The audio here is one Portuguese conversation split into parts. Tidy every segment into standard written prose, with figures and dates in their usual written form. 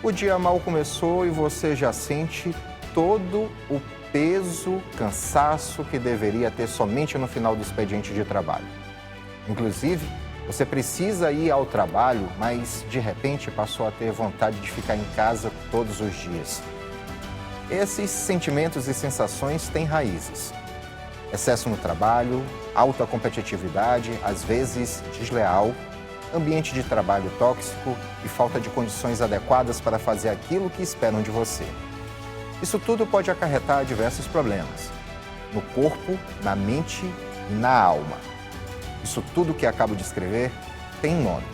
O dia mal começou e você já sente todo o peso, cansaço que deveria ter somente no final do expediente de trabalho. Inclusive, você precisa ir ao trabalho, mas de repente passou a ter vontade de ficar em casa todos os dias. Esses sentimentos e sensações têm raízes. Excesso no trabalho, alta competitividade, às vezes desleal, ambiente de trabalho tóxico e falta de condições adequadas para fazer aquilo que esperam de você. Isso tudo pode acarretar diversos problemas, no corpo, na mente e na alma. Isso tudo que acabo de escrever tem um nome: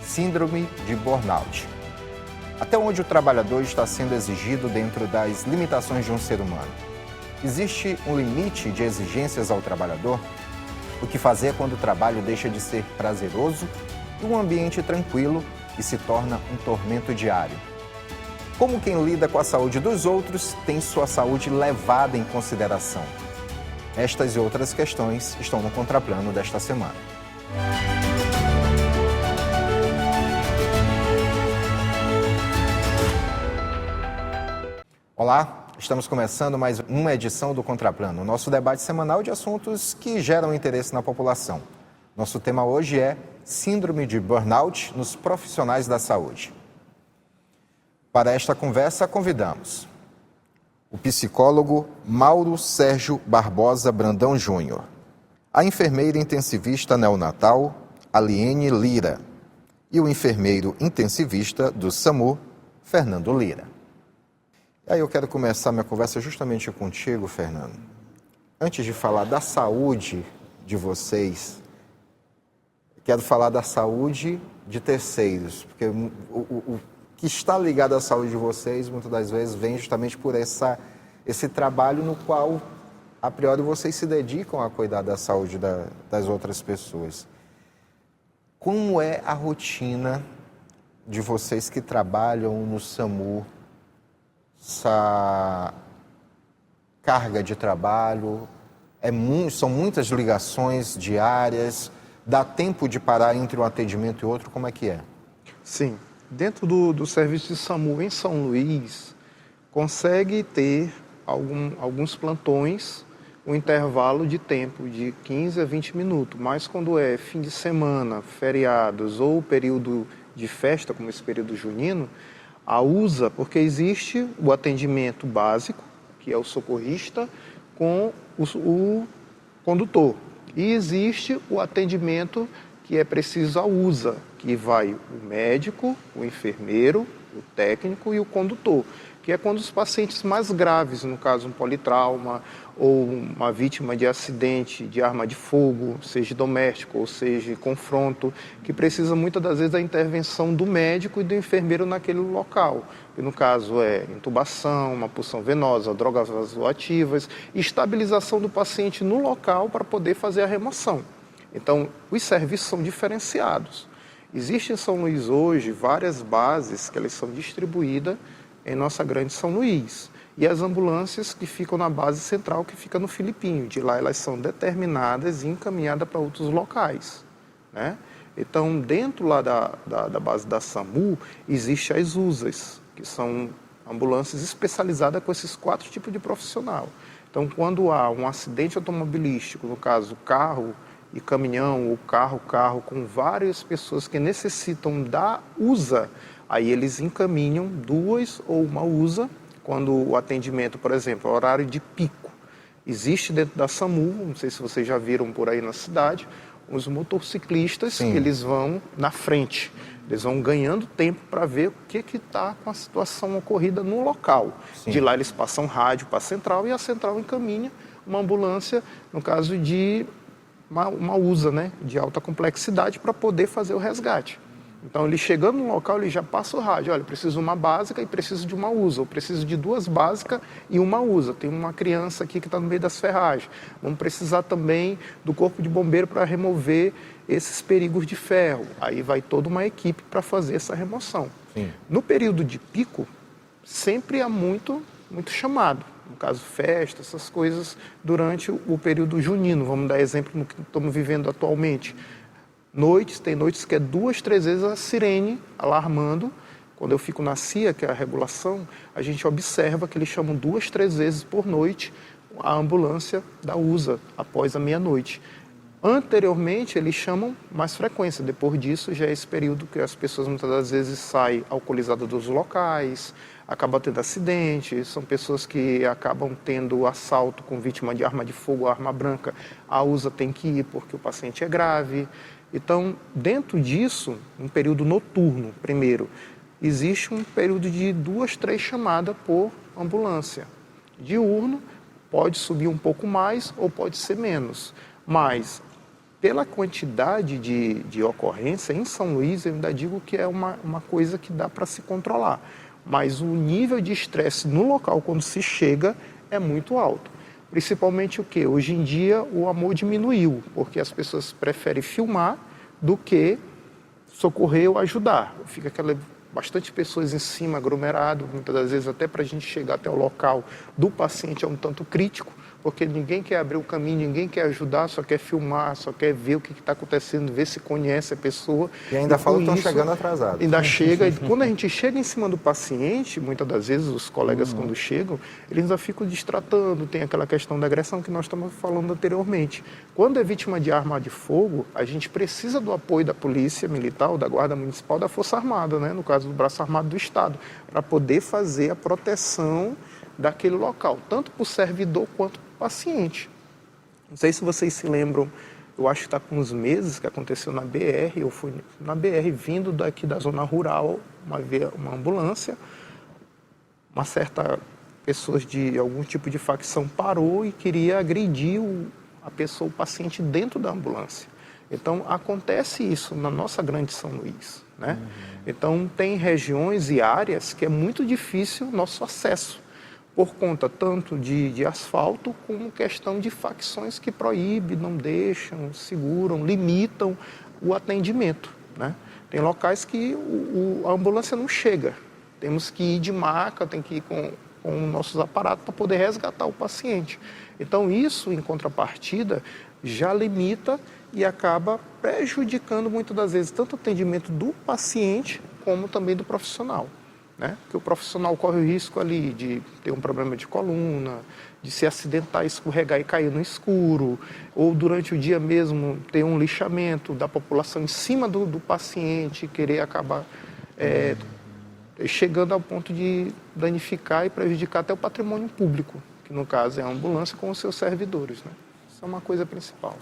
Síndrome de Burnout. Até onde o trabalhador está sendo exigido dentro das limitações de um ser humano? Existe um limite de exigências ao trabalhador? O que fazer quando o trabalho deixa de ser prazeroso e um ambiente tranquilo e se torna um tormento diário? Como quem lida com a saúde dos outros tem sua saúde levada em consideração? Estas e outras questões estão no Contraplano desta semana. Olá, estamos começando mais uma edição do Contraplano, nosso debate semanal de assuntos que geram interesse na população. Nosso tema hoje é Síndrome de Burnout nos profissionais da saúde. Para esta conversa, convidamos o psicólogo Mauro Sérgio Barbosa Brandão Júnior, a enfermeira intensivista neonatal Aliene Lira e o enfermeiro intensivista do SAMU, Fernando Lira. E aí eu quero começar minha conversa justamente contigo, Fernando. Antes de falar da saúde de vocês, quero falar da saúde de terceiros, porque o que está ligado à saúde de vocês, muitas das vezes, vem justamente por esse trabalho no qual, a priori, vocês se dedicam a cuidar da saúde das outras pessoas. Como é a rotina de vocês que trabalham no SAMU? Essa carga de trabalho, são muitas ligações diárias, dá tempo de parar entre um atendimento e outro, como é que é? Sim. Dentro do serviço de SAMU em São Luís, consegue ter alguns plantões, um intervalo de tempo de 15 a 20 minutos, mas quando é fim de semana, feriados ou período de festa, como esse período junino, a USA, porque existe o atendimento básico, que é o socorrista, com o condutor, e existe o atendimento que é preciso a USA, que vai o médico, o enfermeiro, o técnico e o condutor, que é quando os pacientes mais graves, no caso um politrauma ou uma vítima de acidente de arma de fogo, seja doméstico ou seja confronto, que precisa muitas das vezes da intervenção do médico e do enfermeiro naquele local. E no caso é intubação, uma punção venosa, drogas vasoativas, estabilização do paciente no local para poder fazer a remoção. Então, os serviços são diferenciados. Existem em São Luís hoje várias bases que elas são distribuídas em nossa grande São Luís. E as ambulâncias que ficam na base central, que fica no Filipinho. De lá elas são determinadas e encaminhadas para outros locais, né? Então, dentro lá da base da SAMU, existem as USAs, que são ambulâncias especializadas com esses 4 tipos de profissional. Então, quando há um acidente automobilístico, no caso carro e caminhão, ou carro com várias pessoas que necessitam da USA, aí eles encaminham 2 ou uma USA, quando o atendimento, por exemplo, é horário de pico. Existe dentro da SAMU, não sei se vocês já viram por aí na cidade, os motociclistas, que eles vão na frente. Eles vão ganhando tempo para ver o que está com a situação ocorrida no local. Sim. De lá eles passam rádio para a central e a central encaminha uma ambulância, no caso de uma USA, né, de alta complexidade, para poder fazer o resgate. Então, ele chegando no local, ele já passa o rádio. Olha, preciso de uma básica e preciso de uma USA. Ou preciso de 2 básicas e uma USA. Tem uma criança aqui que está no meio das ferragens. Vamos precisar também do corpo de bombeiro para remover esses perigos de ferro. Aí vai toda uma equipe para fazer essa remoção. Sim. No período de pico, sempre há muito chamado. No caso, festa, essas coisas, durante o período junino. Vamos dar exemplo no que estamos vivendo atualmente. Tem noites que é 2, 3 vezes a sirene alarmando Quando eu fico na CIA, que é a regulação, a gente observa que eles chamam 2, 3 vezes por noite a ambulância da USA, após a meia-noite. Anteriormente, eles chamam mais frequência. Depois disso, já é esse período que as pessoas muitas das vezes saem alcoolizadas dos locais, acabam tendo acidente, são pessoas que acabam tendo assalto com vítima de arma de fogo ou arma branca. A USA tem que ir porque o paciente é grave. Então, dentro disso, um período noturno, primeiro, existe um período de 2, 3 chamadas por ambulância. Diurno, pode subir um pouco mais ou pode ser menos. Mas, pela quantidade de ocorrência, em São Luís, eu ainda digo que é uma coisa que dá para se controlar. Mas o nível de estresse no local, quando se chega, é muito alto. Principalmente o quê? Hoje em dia, o amor diminuiu, porque as pessoas preferem filmar do que socorrer ou ajudar. Fica bastante pessoas em cima, aglomerado, muitas das vezes até para a gente chegar até o local do paciente é um tanto crítico, porque ninguém quer abrir o caminho, ninguém quer ajudar, só quer filmar, só quer ver o que está acontecendo, ver se conhece a pessoa. E ainda falam que estão chegando atrasados. Ainda chega, e quando a gente chega em cima do paciente, muitas das vezes os colegas quando chegam, eles ainda ficam distratando, tem aquela questão da agressão que nós estamos falando anteriormente. Quando é vítima de arma de fogo, a gente precisa do apoio da polícia militar, ou da guarda municipal, da Força Armada, né? No caso do Braço Armado do Estado, para poder fazer a proteção daquele local, tanto para o servidor quanto para o paciente. Não sei se vocês se lembram, eu acho que está com uns meses que aconteceu na BR, eu fui na BR vindo daqui da zona rural, uma ambulância, uma certa pessoa de algum tipo de facção parou e queria agredir a pessoa, o paciente dentro da ambulância. Então, acontece isso na nossa grande São Luís, né? Então, tem regiões e áreas que é muito difícil o nosso acesso, por conta tanto de asfalto como questão de facções que proíbem, não deixam, seguram, limitam o atendimento, né? Tem locais que a ambulância não chega, temos que ir de maca, tem que ir com nossos aparatos para poder resgatar o paciente. Então isso, em contrapartida, já limita e acaba prejudicando muitas das vezes tanto o atendimento do paciente como também do profissional, né? Porque o profissional corre o risco ali de ter um problema de coluna, de se acidentar, escorregar e cair no escuro, ou durante o dia mesmo ter um lixamento da população em cima do paciente, querer acabar chegando ao ponto de danificar e prejudicar até o patrimônio público, que no caso é a ambulância com os seus servidores, né? Isso é uma coisa principal.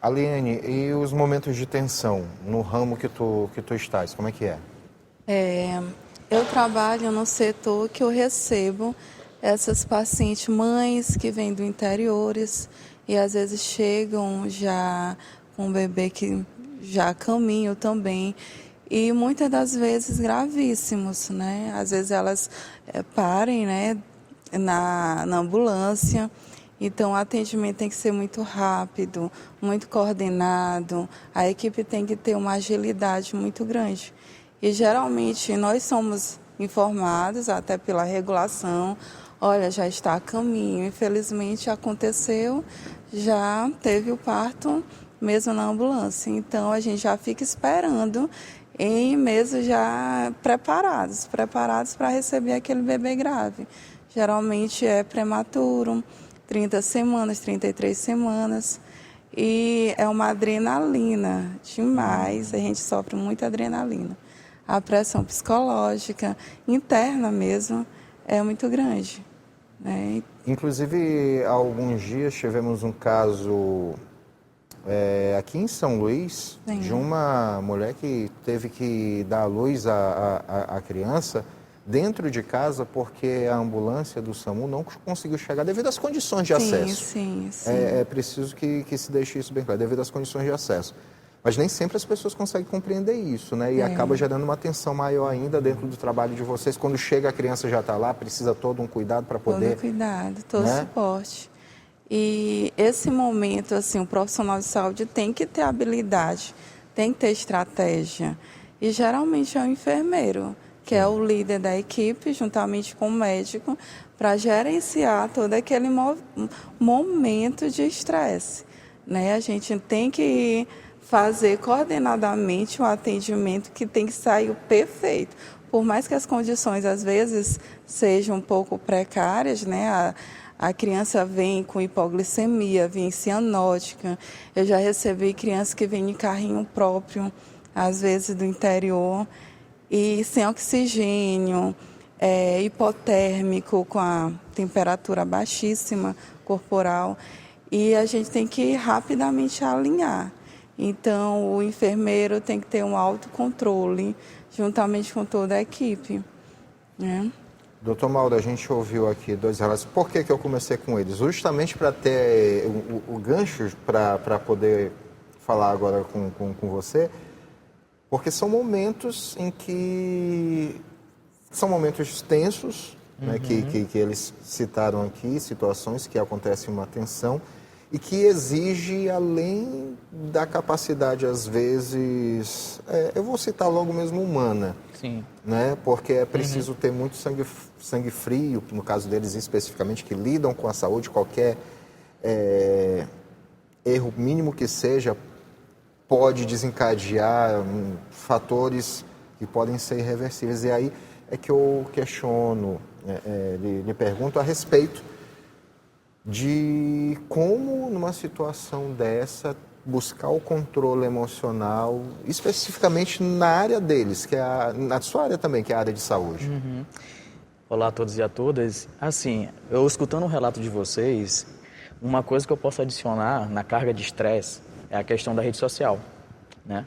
Aliane, e os momentos de tensão no ramo que tu estás, como é que é? Eu trabalho no setor que eu recebo essas pacientes mães que vêm do interiores e às vezes chegam já com um bebê que já caminha também e muitas das vezes gravíssimos, né? Às vezes elas parem, né, na ambulância. Então, o atendimento tem que ser muito rápido, muito coordenado, a equipe tem que ter uma agilidade muito grande. E, geralmente, nós somos informados, até pela regulação, olha, já está a caminho. Infelizmente, aconteceu, já teve o parto mesmo na ambulância. Então, a gente já fica esperando, em meses já preparados para receber aquele bebê grave. Geralmente é prematuro, 30 semanas, 33 semanas, e é uma adrenalina demais, a gente sofre muita adrenalina. A pressão psicológica, interna mesmo, é muito grande, né? Inclusive, há alguns dias tivemos um caso aqui em São Luís, Sim. de uma mulher que teve que dar à luz à criança dentro de casa porque a ambulância do SAMU não conseguiu chegar devido às condições de acesso. Sim. É preciso que se deixe isso bem claro, devido às condições de acesso. Mas nem sempre as pessoas conseguem compreender isso, né? E acaba gerando uma tensão maior ainda dentro do trabalho de vocês. Quando chega a criança já está lá, precisa todo um cuidado para poder... Todo cuidado, todo né? suporte. E esse momento, assim, o profissional de saúde tem que ter habilidade, tem que ter estratégia. E geralmente é o enfermeiro, que é o líder da equipe, juntamente com o médico, para gerenciar todo aquele momento de estresse, né? A gente tem que fazer coordenadamente um atendimento que tem que sair perfeito. por mais que as condições às vezes sejam um pouco precárias, né? A criança vem com hipoglicemia, vem cianótica. Eu já recebi crianças que vêm em carrinho próprio, às vezes do interior, e sem oxigênio, hipotérmico, com a temperatura baixíssima corporal. E a gente tem que rapidamente alinhar. Então, o enfermeiro tem que ter um autocontrole, juntamente com toda a equipe, né? Doutor Mauro, a gente ouviu aqui 2 relatos. Por que eu comecei com eles? Justamente para ter o gancho para poder falar agora com você, porque são momentos em que... São momentos tensos, né, que eles citaram aqui, situações que acontecem uma tensão e que exige, além da capacidade, às vezes, eu vou citar logo mesmo humana. Sim. Né? Porque é preciso ter muito sangue frio, no caso deles especificamente, que lidam com a saúde, qualquer erro mínimo que seja pode desencadear fatores que podem ser irreversíveis. E aí é que eu questiono, lhe pergunto a respeito de como, numa situação dessa, buscar o controle emocional, especificamente na área deles, que é na sua área também, que é a área de saúde. Olá a todos e a todas. Assim, eu escutando o relato de vocês, uma coisa que eu posso adicionar na carga de estresse é a questão da rede social, né?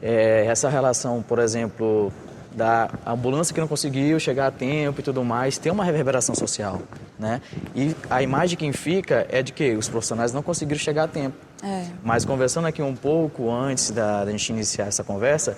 Essa relação, por exemplo, da ambulância que não conseguiu chegar a tempo e tudo mais, tem uma reverberação social, né? E a imagem que fica é de que os profissionais não conseguiram chegar a tempo. Mas conversando aqui um pouco antes da gente iniciar essa conversa,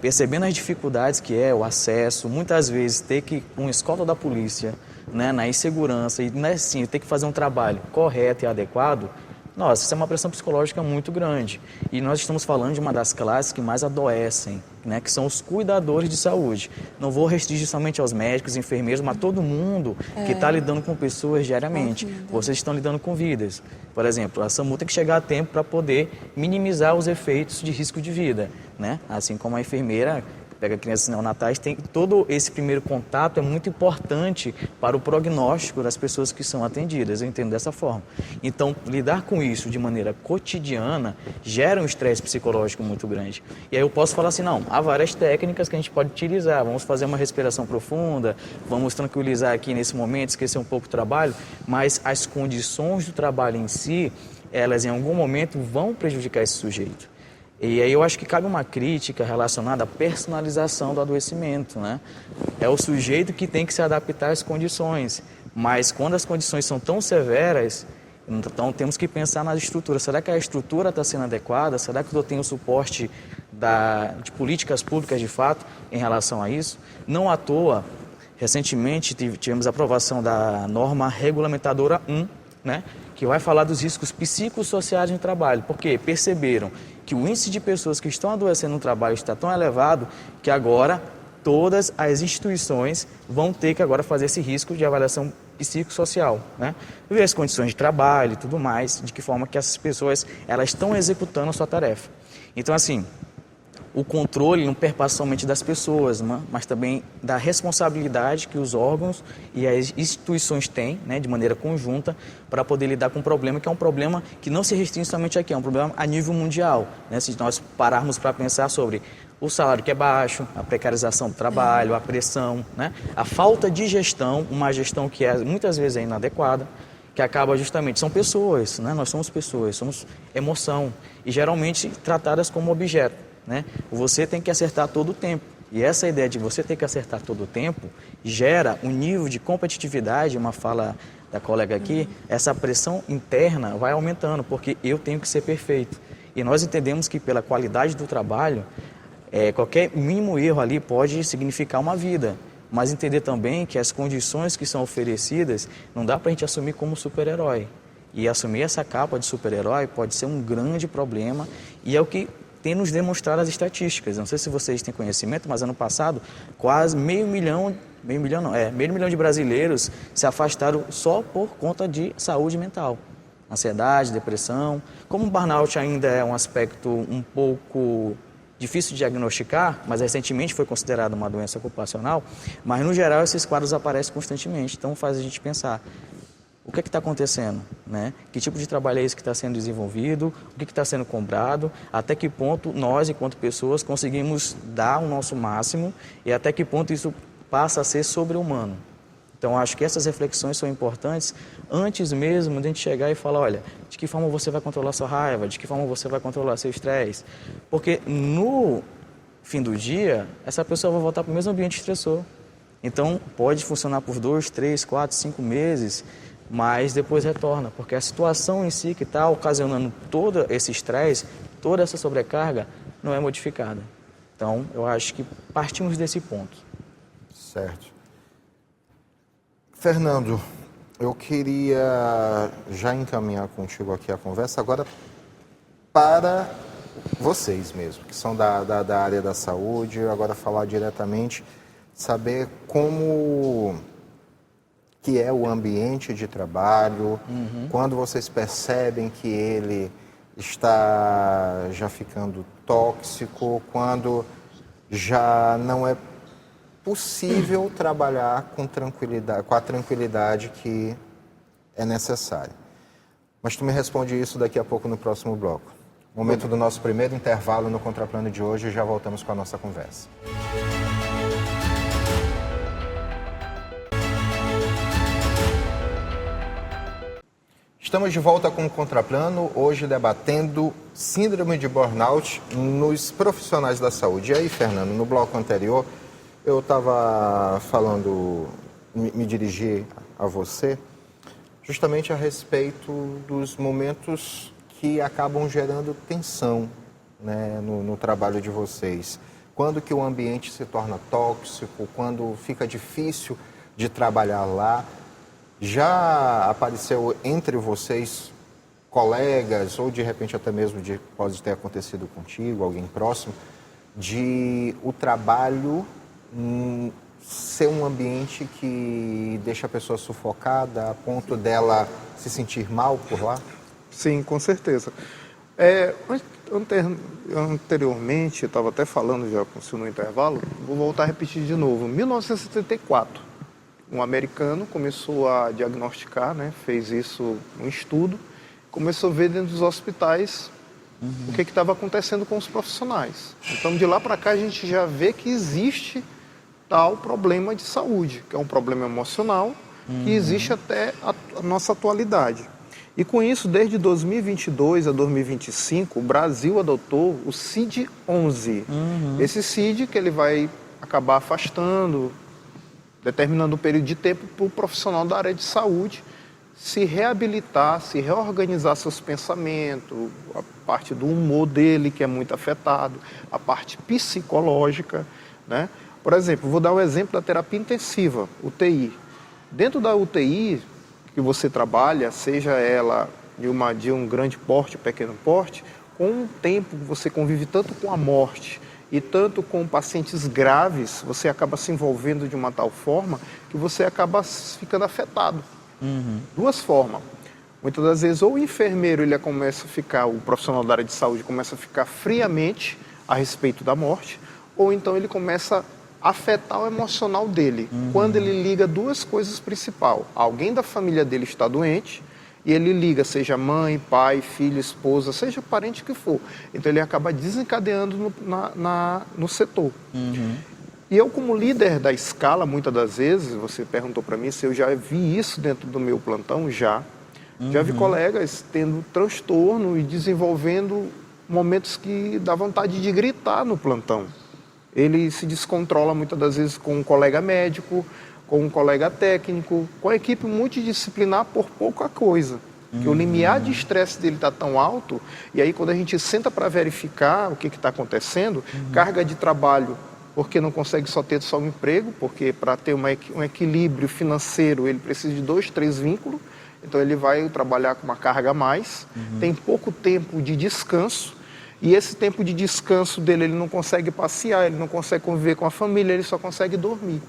percebendo as dificuldades que é o acesso, muitas vezes ter que uma escolta da polícia, né, na insegurança e, né, sim, ter que fazer um trabalho correto e adequado, nossa, isso é uma pressão psicológica muito grande. E nós estamos falando de uma das classes que mais adoecem, né, que são os cuidadores de saúde. Não vou restringir somente aos médicos, enfermeiros, mas todo mundo que está lidando com pessoas diariamente. Vocês estão lidando com vidas. Por exemplo, a SAMU tem que chegar a tempo para poder minimizar os efeitos de risco de vida, né? Assim como a enfermeira pega crianças neonatais, tem todo esse primeiro contato é muito importante para o prognóstico das pessoas que são atendidas, eu entendo dessa forma. Então, lidar com isso de maneira cotidiana gera um estresse psicológico muito grande. E aí eu posso falar assim, não, há várias técnicas que a gente pode utilizar, vamos fazer uma respiração profunda, vamos tranquilizar aqui nesse momento, esquecer um pouco o trabalho, mas as condições do trabalho em si, elas em algum momento vão prejudicar esse sujeito. E aí eu acho que cabe uma crítica relacionada à personalização do adoecimento, né? É o sujeito que tem que se adaptar às condições, mas quando as condições são tão severas, então temos que pensar na estrutura. Será que a estrutura está sendo adequada? Será que eu tenho o suporte de políticas públicas de fato em relação a isso? Não à toa, recentemente tivemos a aprovação da norma regulamentadora 1, né? Que vai falar dos riscos psicossociais no trabalho, porque perceberam que o índice de pessoas que estão adoecendo no trabalho está tão elevado que agora todas as instituições vão ter que agora fazer esse risco de avaliação psicossocial, né? Ver as condições de trabalho e tudo mais, de que forma que essas pessoas elas estão executando a sua tarefa. Então, assim, o controle não perpassa somente das pessoas, mas também da responsabilidade que os órgãos e as instituições têm, né, de maneira conjunta, para poder lidar com um problema que é um problema que não se restringe somente aqui, é um problema a nível mundial, né? Se nós pararmos para pensar sobre o salário que é baixo, a precarização do trabalho, a pressão, né? A falta de gestão, uma gestão que muitas vezes é inadequada, que acaba justamente, são pessoas, né? Nós somos pessoas, somos emoção e geralmente tratadas como objeto, né? Você tem que acertar todo o tempo. E essa ideia de você ter que acertar todo o tempo gera um nível de competitividade, uma fala da colega aqui, essa pressão interna vai aumentando, porque eu tenho que ser perfeito. E nós entendemos que pela qualidade do trabalho, qualquer mínimo erro ali pode significar uma vida. Mas entender também que as condições que são oferecidas não dá para a gente assumir como super-herói. E assumir essa capa de super-herói pode ser um grande problema e é o que tem nos demonstrado as estatísticas. Não sei se vocês têm conhecimento, mas ano passado quase meio milhão de brasileiros se afastaram só por conta de saúde mental. Ansiedade, depressão. Como o burnout ainda é um aspecto um pouco difícil de diagnosticar, mas recentemente foi considerada uma doença ocupacional, mas no geral esses quadros aparecem constantemente, então faz a gente pensar, o que está acontecendo, né? Que tipo de trabalho é esse que está sendo desenvolvido, o que está sendo cobrado, até que ponto nós, enquanto pessoas, conseguimos dar o nosso máximo e até que ponto isso passa a ser sobre-humano. Então, acho que essas reflexões são importantes antes mesmo de a gente chegar e falar, olha, de que forma você vai controlar sua raiva, de que forma você vai controlar seu estresse. Porque no fim do dia, essa pessoa vai voltar para o mesmo ambiente estressor. Então, pode funcionar por 2, 3, 4, 5 meses, mas depois retorna, porque a situação em si que está ocasionando todo esse estresse, toda essa sobrecarga, não é modificada. Então, eu acho que partimos desse ponto. Certo. Fernando, eu queria já encaminhar contigo aqui a conversa agora para vocês mesmo, que são da área da saúde, agora falar diretamente, saber como que é o ambiente de trabalho, quando vocês percebem que ele está já ficando tóxico, quando já não é possível trabalhar com a tranquilidade que é necessária. Mas tu me responde isso daqui a pouco no próximo bloco. Momento do nosso primeiro intervalo no Contraplano de hoje e já voltamos com a nossa conversa. Estamos de volta com o Contraplano, hoje debatendo síndrome de burnout nos profissionais da saúde. E aí, Fernando, no bloco anterior, eu estava falando, me dirigi a você, justamente a respeito dos momentos que acabam gerando tensão, né, no trabalho de vocês. Quando que o ambiente se torna tóxico, quando fica difícil de trabalhar lá. Já apareceu entre vocês colegas, ou de repente até mesmo pode ter acontecido contigo, alguém próximo, de o trabalho ser um ambiente que deixa a pessoa sufocada a ponto dela se sentir mal por lá? Sim, com certeza. Anteriormente, eu estava até falando já com o senhor no intervalo, vou voltar a repetir de novo. Em 1974, um americano começou a diagnosticar, né, fez isso um estudo, começou a ver dentro dos hospitais o que estava acontecendo com os profissionais. Então, de lá para cá, a gente já vê que existe tal problema de saúde, que é um problema emocional, que existe até a nossa atualidade. E com isso, desde 2022 a 2025, o Brasil adotou o CID-11. Esse CID que ele vai acabar afastando, determinando um período de tempo para o profissional da área de saúde se reabilitar, se reorganizar seus pensamentos, a parte do humor dele, que é muito afetado, a parte psicológica, né? Por exemplo, vou dar um exemplo da terapia intensiva, UTI. Dentro da UTI que você trabalha, seja ela de um grande porte, pequeno porte, com o tempo você convive tanto com a morte e tanto com pacientes graves, você acaba se envolvendo de uma tal forma que você acaba ficando afetado. Duas formas. Muitas das vezes, ou o enfermeiro, o profissional da área de saúde começa a ficar friamente a respeito da morte, ou então ele começa a afetar o emocional dele. Quando ele liga duas coisas principais. Alguém da família dele está doente, e ele liga, seja mãe, pai, filho, esposa, seja parente que for. Então ele acaba desencadeando no setor. E eu, como líder da escala, muitas das vezes, você perguntou para mim se eu já vi isso dentro do meu plantão, já vi colegas tendo transtorno e desenvolvendo momentos que dá vontade de gritar no plantão. Ele se descontrola muitas das vezes com um colega médico, com um colega técnico, com a equipe multidisciplinar por pouca coisa. Que o limiar de estresse dele está tão alto, e aí quando a gente senta para verificar o que está acontecendo, carga de trabalho, porque não consegue ter só um emprego, porque para ter um equilíbrio financeiro ele precisa de 2, 3 vínculos, então ele vai trabalhar com uma carga a mais, tem pouco tempo de descanso, e esse tempo de descanso dele ele não consegue passear, ele não consegue conviver com a família, ele só consegue dormir.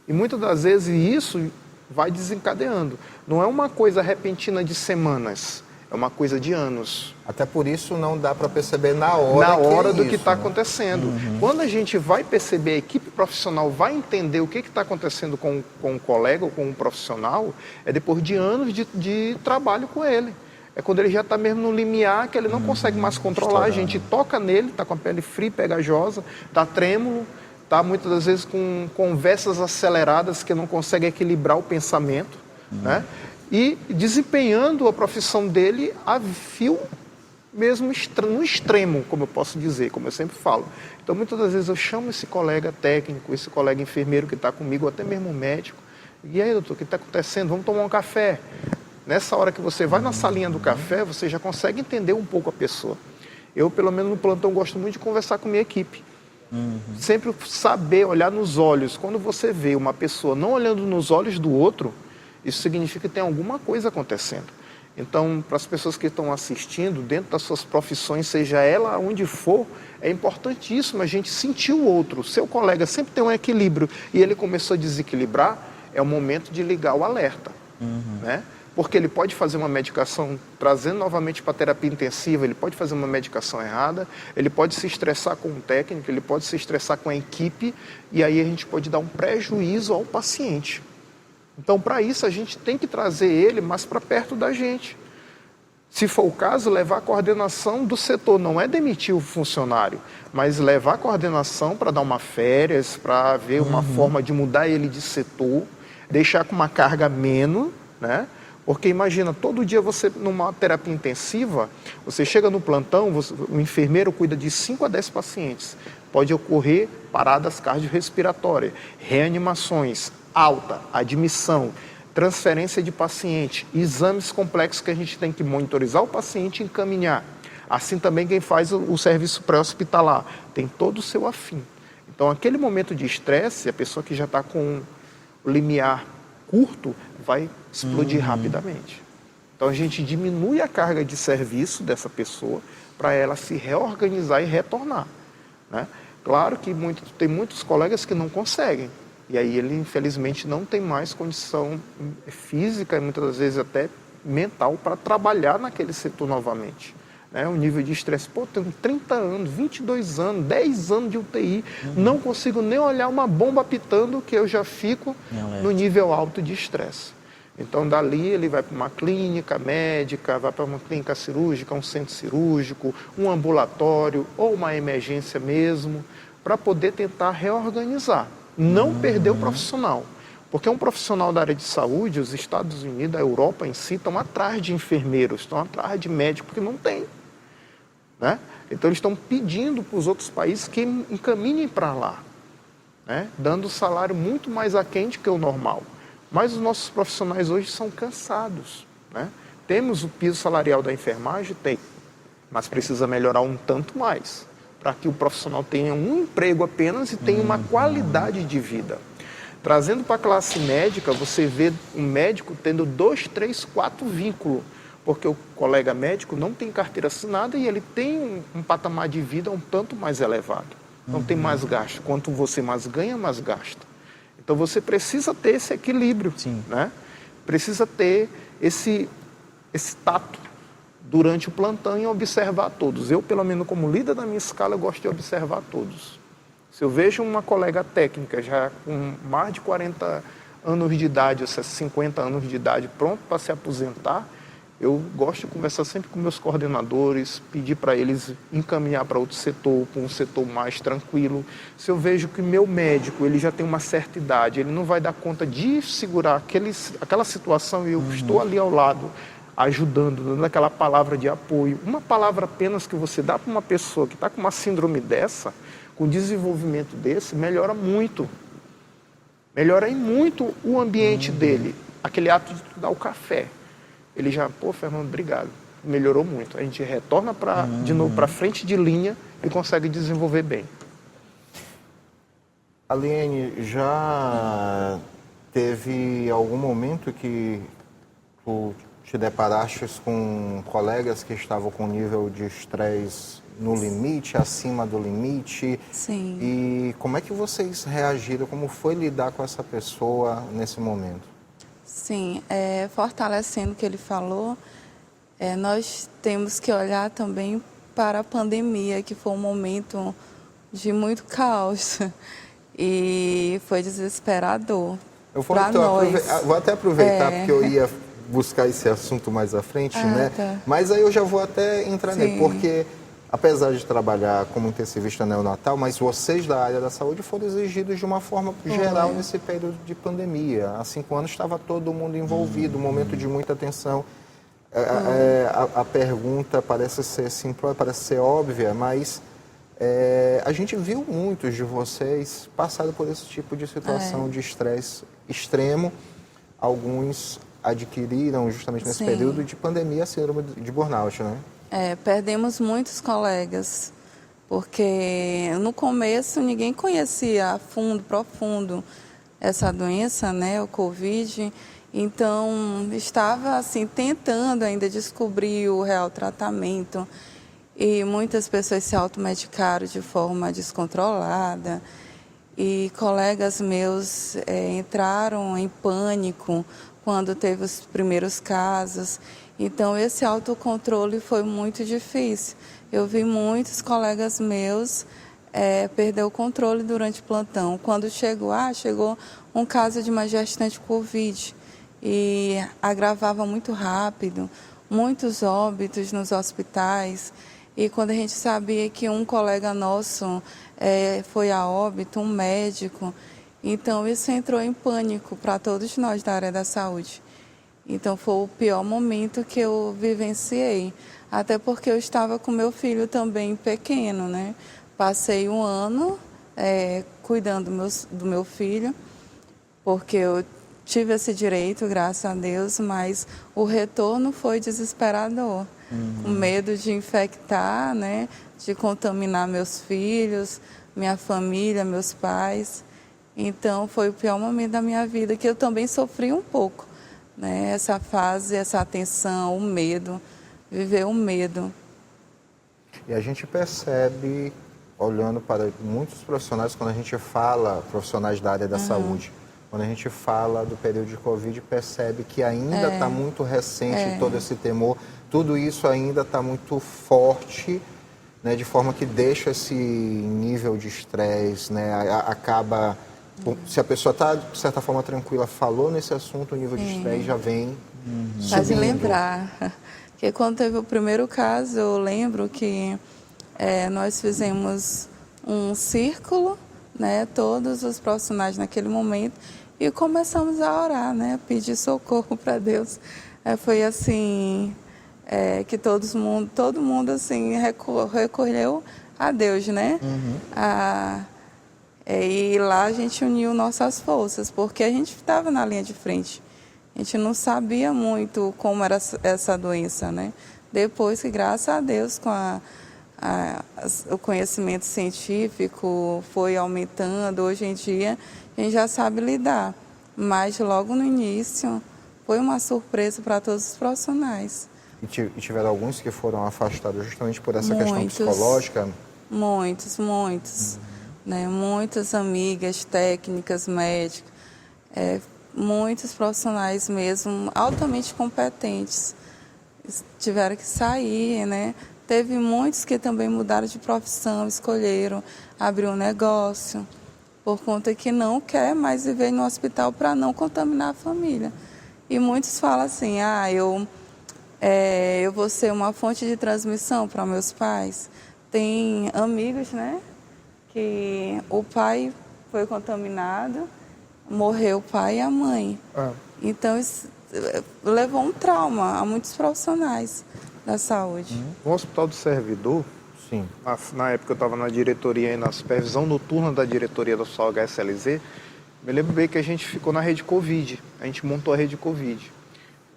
E muitas das vezes isso vai desencadeando. Não é uma coisa repentina de semanas, É uma coisa de anos. Até por isso não dá para perceber na hora do que isso, está né? acontecendo. Quando a gente vai perceber, a equipe profissional vai entender o que está acontecendo com um colega ou com um profissional, é depois de anos de trabalho com ele. É quando ele já está mesmo no limiar, que ele não consegue mais controlar, a gente toca nele, está com a pele fria, pegajosa, está trêmulo, está muitas das vezes com conversas aceleradas que não consegue equilibrar o pensamento, né? E desempenhando a profissão dele a fio mesmo no extremo, como eu posso dizer, como eu sempre falo. Então, muitas das vezes eu chamo esse colega técnico, esse colega enfermeiro que está comigo, ou até mesmo médico, e aí, doutor, o que está acontecendo? Vamos tomar um café. Nessa hora que você vai na salinha do café, você já consegue entender um pouco a pessoa. Eu, pelo menos no plantão, gosto muito de conversar com minha equipe. Sempre saber olhar nos olhos. Quando você vê uma pessoa não olhando nos olhos do outro, isso significa que tem alguma coisa acontecendo. Então, para as pessoas que estão assistindo, dentro das suas profissões, seja ela onde for, é importantíssimo a gente sentir o outro. Seu colega sempre tem um equilíbrio e ele começou a desequilibrar, é o momento de ligar o alerta, né? Porque ele pode fazer uma medicação, trazendo novamente para a terapia intensiva, ele pode fazer uma medicação errada, ele pode se estressar com o técnico, ele pode se estressar com a equipe, e aí a gente pode dar um prejuízo ao paciente. Então, para isso, a gente tem que trazer ele mais para perto da gente. Se for o caso, levar a coordenação do setor. Não é demitir o funcionário, mas levar a coordenação para dar uma férias, para ver uma forma de mudar ele de setor, deixar com uma carga menos, né? Porque imagina, todo dia você, numa terapia intensiva, você chega no plantão, o enfermeiro cuida de 5 a 10 pacientes. Pode ocorrer paradas cardiorrespiratórias, reanimações, alta, admissão, transferência de paciente, exames complexos que a gente tem que monitorizar o paciente e encaminhar. Assim também quem faz o serviço pré-hospitalar, tem todo o seu afim. Então, aquele momento de estresse, a pessoa que já está com o limiar curto, vai explodir rapidamente. Então, a gente diminui a carga de serviço dessa pessoa para ela se reorganizar e retornar, né? Claro que tem muitos colegas que não conseguem. E aí ele, infelizmente, não tem mais condição física e muitas das vezes até mental para trabalhar naquele setor novamente, né? O nível de estresse, tenho 30 anos, 22 anos, 10 anos de UTI, não consigo nem olhar uma bomba apitando que eu já fico no nível alto de estresse. Então, dali ele vai para uma clínica médica, vai para uma clínica cirúrgica, um centro cirúrgico, um ambulatório ou uma emergência mesmo, para poder tentar reorganizar. Não perder o profissional. Porque um profissional da área de saúde, os Estados Unidos, a Europa em si, estão atrás de enfermeiros, estão atrás de médicos, porque não tem, né? Então, eles estão pedindo para os outros países que encaminhem para lá, né? Dando um salário muito mais aquém do que o normal. Mas os nossos profissionais hoje são cansados, né? Temos o piso salarial da enfermagem? Tem, mas precisa melhorar um tanto mais, para que o profissional tenha um emprego apenas e tenha uma qualidade de vida. Trazendo para a classe médica, você vê um médico tendo 2, 3, 4 vínculos, porque o colega médico não tem carteira assinada e ele tem um patamar de vida um tanto mais elevado. Não tem mais gasto. Quanto você mais ganha, mais gasta. Então, você precisa ter esse equilíbrio, né? Precisa ter esse tato durante o plantão e observar todos. Eu, pelo menos como líder da minha escala, eu gosto de observar todos. Se eu vejo uma colega técnica já com mais de 40 anos de idade, ou 50 anos de idade, pronto para se aposentar, eu gosto de conversar sempre com meus coordenadores, pedir para eles encaminhar para outro setor, para um setor mais tranquilo. Se eu vejo que meu médico ele já tem uma certa idade, ele não vai dar conta de segurar aquela situação e eu estou ali ao lado, ajudando, dando aquela palavra de apoio. Uma palavra apenas que você dá para uma pessoa que está com uma síndrome dessa, com desenvolvimento desse, melhora muito. Melhora muito o ambiente dele. Aquele ato de dar o café. Ele já, Fernando, obrigado. Melhorou muito. A gente retorna de novo para frente de linha e consegue desenvolver bem. Aliene, já teve algum momento que tu te deparaste com colegas que estavam com nível de estresse no limite, acima do limite? Sim. E como é que vocês reagiram? Como foi lidar com essa pessoa nesse momento? Sim, fortalecendo o que ele falou, Nós temos que olhar também para a pandemia, que foi um momento de muito caos e foi desesperador para nós. Vou até aproveitar, porque eu ia buscar esse assunto mais à frente, né? Tá. Mas aí eu já vou até entrar Sim. nele, porque apesar de trabalhar como intensivista neonatal, mas vocês da área da saúde foram exigidos de uma forma geral nesse período de pandemia. Há 5 anos estava todo mundo envolvido, um momento de muita tensão. A pergunta parece ser simplória, parece ser óbvia, mas a gente viu muitos de vocês passarem por esse tipo de situação de estresse extremo. Alguns adquiriram justamente nesse período de pandemia a síndrome de burnout, né? Perdemos muitos colegas, porque no começo ninguém conhecia a fundo, profundo essa doença, né, o Covid. Então, estava assim, tentando ainda descobrir o real tratamento. E muitas pessoas se automedicaram de forma descontrolada. E colegas meus entraram em pânico quando teve os primeiros casos. Então, esse autocontrole foi muito difícil. Eu vi muitos colegas meus perder o controle durante o plantão. Quando chegou um caso de uma gestante Covid e agravava muito rápido, muitos óbitos nos hospitais. E quando a gente sabia que um colega nosso foi a óbito, um médico, então isso entrou em pânico para todos nós da área da saúde. Então foi o pior momento que eu vivenciei, até porque eu estava com meu filho também pequeno, né? Passei um ano cuidando do meu filho, porque eu tive esse direito, graças a Deus, mas o retorno foi desesperador. Com medo de infectar, né? De contaminar meus filhos, minha família, meus pais. Então foi o pior momento da minha vida, que eu também sofri um pouco. Né, essa fase, essa tensão, o medo, viver o medo. E a gente percebe, olhando para muitos profissionais, quando a gente fala, profissionais da área da saúde, quando a gente fala do período de Covid, percebe que ainda está muito recente todo esse temor, tudo isso ainda está muito forte, né, de forma que deixa esse nível de estresse, né, acaba... Se a pessoa está, de certa forma, tranquila, falou nesse assunto, o nível de estresse já vem subindo. Faz lembrar que quando teve o primeiro caso, eu lembro que nós fizemos um círculo, né, todos os profissionais naquele momento, e começamos a orar, né, pedir socorro para Deus. Foi assim, que todo mundo assim, recorreu a Deus, né? E lá a gente uniu nossas forças, porque a gente estava na linha de frente. A gente não sabia muito como era essa doença, né? Depois que, graças a Deus, com o conhecimento científico foi aumentando, hoje em dia a gente já sabe lidar. Mas logo no início foi uma surpresa para todos os profissionais. E tiveram alguns que foram afastados justamente por essa questão psicológica? Muitos. Né, muitas amigas, técnicas, médicos, muitos profissionais mesmo altamente competentes tiveram que sair, né? Teve muitos que também mudaram de profissão, escolheram abrir um negócio, por conta que não quer mais viver no hospital para não contaminar a família. E muitos falam assim, eu vou ser uma fonte de transmissão para meus pais. Tem amigos, né? Que o pai foi contaminado, morreu o pai e a mãe. Então, isso levou um trauma a muitos profissionais da saúde. No Hospital do Servidor, sim. Na época eu estava na diretoria e na supervisão noturna da diretoria do Hospital HSLZ, me lembro bem que a gente ficou na rede Covid, a gente montou a rede Covid.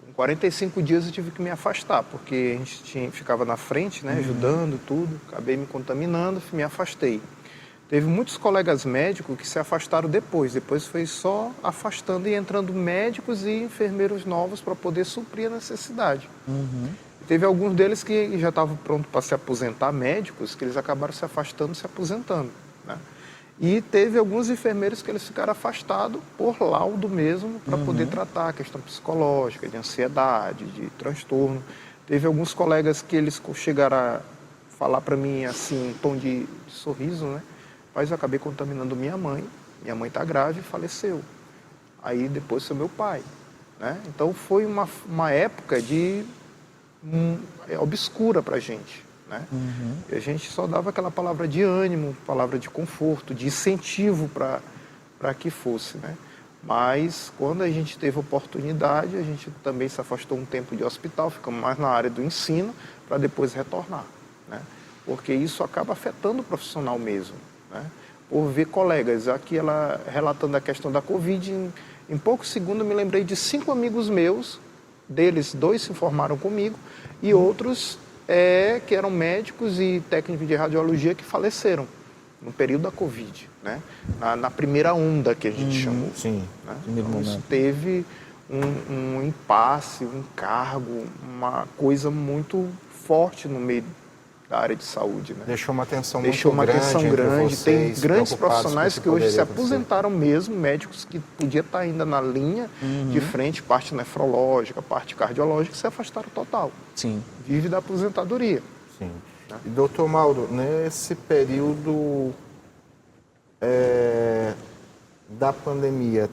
Em 45 dias eu tive que me afastar, porque a gente ficava na frente, né, ajudando tudo, acabei me contaminando, me afastei. Teve muitos colegas médicos que se afastaram depois foi só afastando e entrando médicos e enfermeiros novos para poder suprir a necessidade. Teve alguns deles que já estavam prontos para se aposentar, médicos, que eles acabaram se afastando, se aposentando, né? E teve alguns enfermeiros que eles ficaram afastados por laudo mesmo para poder tratar a questão psicológica, de ansiedade, de transtorno. Teve alguns colegas que eles chegaram a falar para mim assim, em tom de sorriso, né? Mas eu acabei contaminando minha mãe está grávida e faleceu. Aí depois foi meu pai, né? Então foi uma época obscura para a gente, né? E a gente só dava aquela palavra de ânimo, palavra de conforto, de incentivo para que fosse, né? Mas quando a gente teve oportunidade, a gente também se afastou um tempo de hospital, ficamos mais na área do ensino, para depois retornar, né? Porque isso acaba afetando o profissional mesmo, né? Por ver colegas, aqui ela relatando a questão da Covid, em poucos segundos eu me lembrei de 5 amigos meus, deles 2 se formaram comigo, e outros que eram médicos e técnicos de radiologia que faleceram no período da Covid, né? Na primeira onda que a gente chamou. Sim. Né? Então, isso teve um impasse, um encargo, uma coisa muito forte no meio da área de saúde, né? Deixou uma tensão Deixou muito uma tensão grande. Vocês, tem grandes profissionais que hoje se poderia aposentaram mesmo, médicos que podiam estar ainda na linha de frente, parte nefrológica, parte cardiológica, se afastaram total. Sim. Vive da aposentadoria. Sim. E, doutor Mauro, nesse período da pandemia,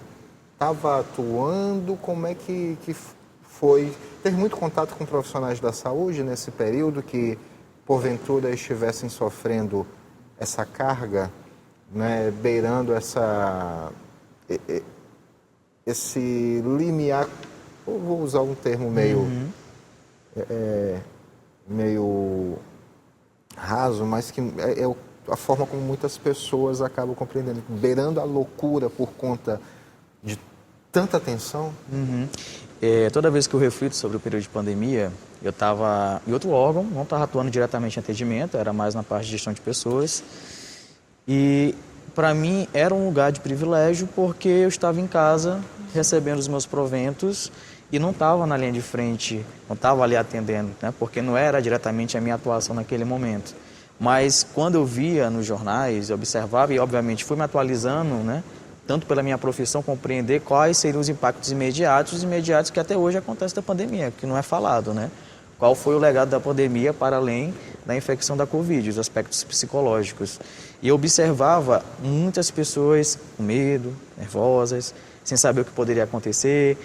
estava atuando? Como é que foi? Teve muito contato com profissionais da saúde nesse período que, porventura, estivessem sofrendo essa carga, né, beirando esse limiar, eu vou usar um termo meio raso, mas que é a forma como muitas pessoas acabam compreendendo, beirando a loucura por conta de tanta tensão. Toda vez que eu reflito sobre o período de pandemia, eu estava em outro órgão, não estava atuando diretamente em atendimento, era mais na parte de gestão de pessoas. E, para mim, era um lugar de privilégio porque eu estava em casa recebendo os meus proventos e não estava na linha de frente, não estava ali atendendo, né? Porque não era diretamente a minha atuação naquele momento. Mas, quando eu via nos jornais, eu observava e, obviamente, fui me atualizando, né? Tanto pela minha profissão, compreender quais seriam os impactos imediatos que até hoje acontecem da pandemia, que não é falado, né? Qual foi o legado da pandemia para além da infecção da Covid, os aspectos psicológicos. E eu observava muitas pessoas com medo, nervosas, sem saber o que poderia acontecer.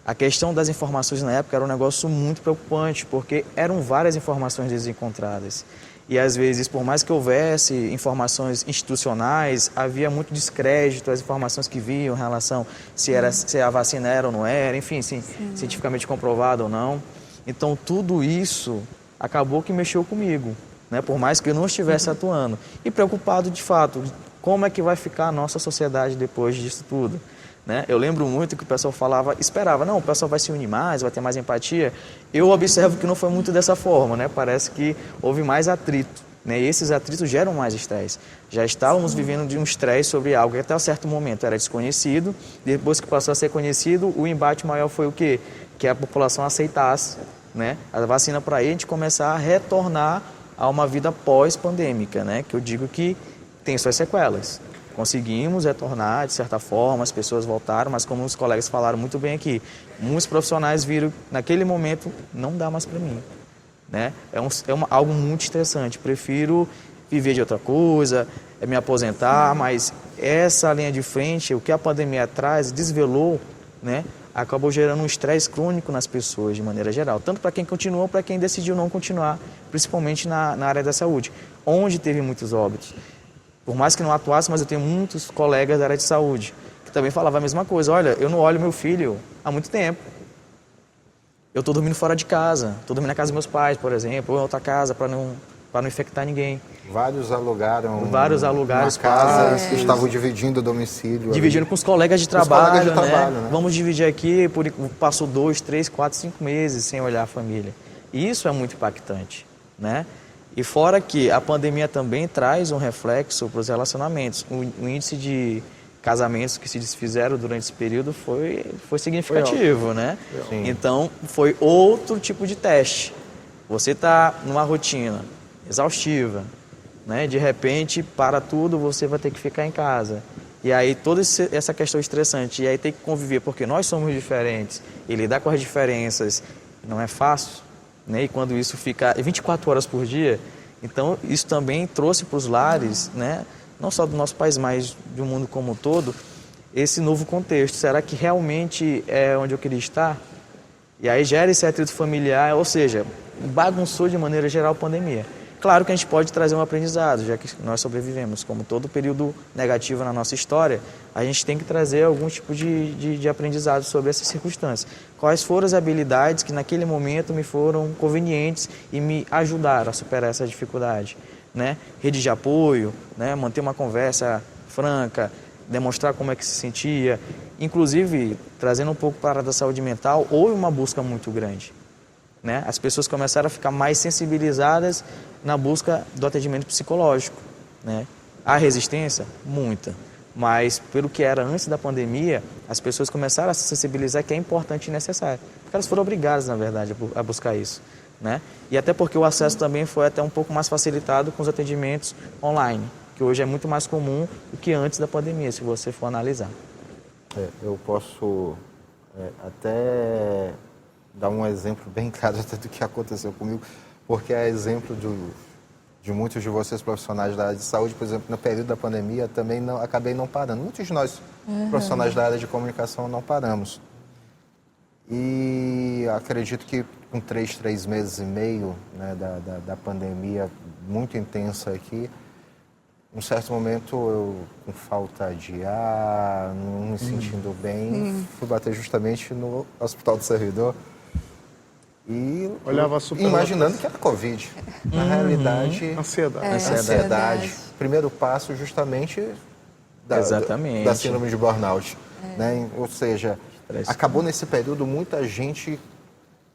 A questão das informações na época era um negócio muito preocupante, porque eram várias informações desencontradas. E, às vezes, por mais que houvesse informações institucionais, havia muito descrédito às informações que vinham em relação se a vacina era ou não era, enfim, cientificamente comprovado ou não. Então, tudo isso acabou que mexeu comigo, né? Por mais que eu não estivesse atuando. E preocupado, de fato, como é que vai ficar a nossa sociedade depois disso tudo, né? Eu lembro muito que o pessoal esperava, não, o pessoal vai se unir mais, vai ter mais empatia. Eu observo que não foi muito dessa forma, né? Parece que houve mais atrito, né? E esses atritos geram mais estresse. Já estávamos vivendo de um estresse sobre algo que até um certo momento era desconhecido. Depois que passou a ser conhecido, o embate maior foi o quê? Que a população aceitasse, né, a vacina para a gente começar a retornar a uma vida pós-pandêmica, né? Que eu digo que tem suas sequelas. Conseguimos retornar, de certa forma, as pessoas voltaram, mas como os colegas falaram muito bem aqui, muitos profissionais viram, naquele momento, não dá mais para mim, né? Algo muito estressante, prefiro viver de outra coisa, me aposentar, mas essa linha de frente, o que a pandemia traz, desvelou, né? Acabou gerando um estresse crônico nas pessoas, de maneira geral, tanto para quem continuou, para quem decidiu não continuar, principalmente na área da saúde, onde teve muitos óbitos. Por mais que não atuasse, mas eu tenho muitos colegas da área de saúde que também falavam a mesma coisa. Olha, eu não olho meu filho há muito tempo. Eu estou dormindo fora de casa, estou dormindo na casa dos meus pais, por exemplo, ou em outra casa para não infectar ninguém. Vários alugaram uma casa que estavam dividindo o domicílio. Dividindo ali. com os colegas de trabalho, né? Vamos dividir aqui, passou 2, 3, 4, 5 meses sem olhar a família. E isso é muito impactante, né? E fora que a pandemia também traz um reflexo para os relacionamentos. O índice de casamentos que se desfizeram durante esse período foi significativo, né? Sim. Então, foi outro tipo de teste. Você está numa rotina exaustiva, né? De repente, para tudo, você vai ter que ficar em casa. E aí, toda essa questão estressante. E aí, tem que conviver, porque nós somos diferentes. E lidar com as diferenças não é fácil, né? E quando isso fica 24 horas por dia, então isso também trouxe para os lares, né? Não só do nosso país, mas do mundo como um todo, esse novo contexto. Será que realmente é onde eu queria estar? E aí gera esse atrito familiar, ou seja, bagunçou de maneira geral a pandemia. Claro que a gente pode trazer um aprendizado, já que nós sobrevivemos. Como todo período negativo na nossa história, a gente tem que trazer algum tipo de aprendizado sobre essas circunstâncias. Quais foram as habilidades que naquele momento me foram convenientes e me ajudaram a superar essa dificuldade, né? Rede de apoio, né? Manter uma conversa franca, demonstrar como é que se sentia. Inclusive, trazendo um pouco para a área da saúde mental, houve uma busca muito grande, né? As pessoas começaram a ficar mais sensibilizadas na busca do atendimento psicológico, né? Há resistência? Muita. Mas, pelo que era antes da pandemia, as pessoas começaram a se sensibilizar que é importante e necessário. Porque elas foram obrigadas, na verdade, a buscar isso, né? E até porque o acesso também foi até um pouco mais facilitado com os atendimentos online, que hoje é muito mais comum do que antes da pandemia, se você for analisar. Eu posso até dar um exemplo bem claro até do que aconteceu comigo, porque é exemplo de muitos de vocês profissionais da área de saúde, por exemplo, no período da pandemia, também acabei não parando. Muitos de nós, profissionais da área de comunicação, não paramos. E acredito que com 3 meses e meio, né, da pandemia muito intensa aqui, num certo momento eu, com falta de ar, não me sentindo bem, fui bater justamente no Hospital do Servidor e Olhava super imaginando que era Covid. Na realidade, ansiedade. Primeiro passo justamente Exatamente. da síndrome de burnout. Né? Ou seja, acabou nesse período muita gente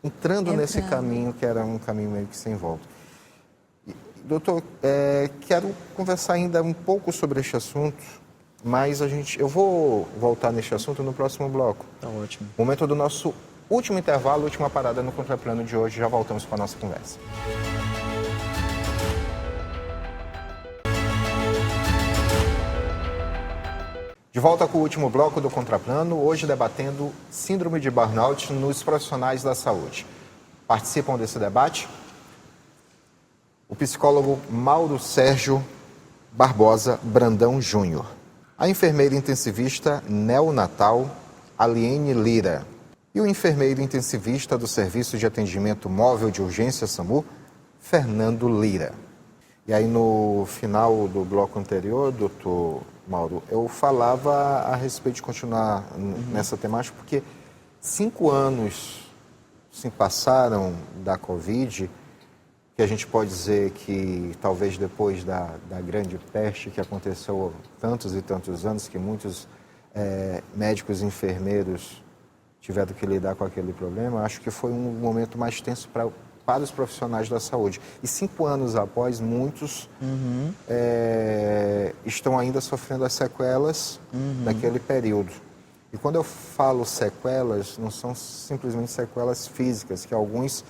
entrando nesse caminho que era um caminho meio que sem volta. Doutor, quero conversar ainda um pouco sobre este assunto, mas eu vou voltar neste assunto no próximo bloco. Tá ótimo. Momento do nosso último intervalo, última parada no Contraplano de hoje. Já voltamos com a nossa conversa. De volta com o último bloco do Contraplano, hoje debatendo síndrome de burnout nos profissionais da saúde. Participam desse debate o psicólogo Mauro Sérgio Barbosa Brandão Júnior, a enfermeira intensivista neonatal Aliene Lira e o enfermeiro intensivista do Serviço de Atendimento Móvel de Urgência SAMU, Fernando Lira. E aí no final do bloco anterior, doutor Mauro, eu falava a respeito de continuar nessa temática, porque 5 anos se passaram da Covid, que a gente pode dizer que talvez depois da grande peste que aconteceu há tantos e tantos anos, que muitos médicos e enfermeiros tiveram que lidar com aquele problema, acho que foi um momento mais tenso para os profissionais da saúde. E 5 anos após, muitos estão ainda sofrendo as sequelas daquele período. E quando eu falo sequelas, não são simplesmente sequelas físicas, que alguns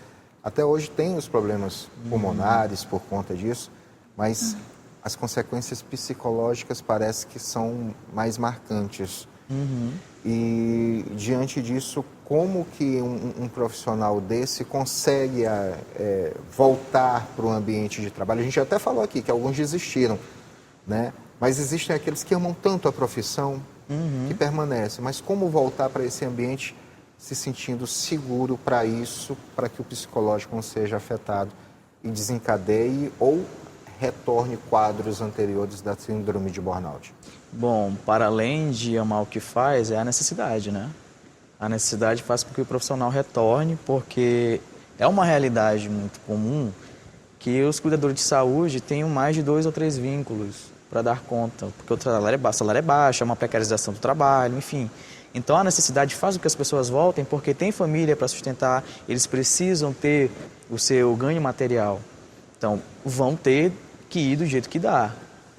até hoje têm os problemas pulmonares por conta disso, mas as consequências psicológicas parece que são mais marcantes. E diante disso, como que um profissional desse consegue voltar para o ambiente de trabalho? A gente até falou aqui que alguns desistiram, né? Mas existem aqueles que amam tanto a profissão que permanecem. Mas como voltar para esse ambiente se sentindo seguro para isso, para que o psicológico não seja afetado e desencadeie ou retorne quadros anteriores da síndrome de burnout? Bom, para além de amar o que faz, é a necessidade, né? A necessidade faz com que o profissional retorne, porque é uma realidade muito comum que os cuidadores de saúde tenham mais de 2 ou 3 vínculos para dar conta, porque o salário é baixo, é uma precarização do trabalho, enfim. Então a necessidade faz com que as pessoas voltem, porque tem família para sustentar, eles precisam ter o seu ganho material. Então vão ter que ir do jeito que dá,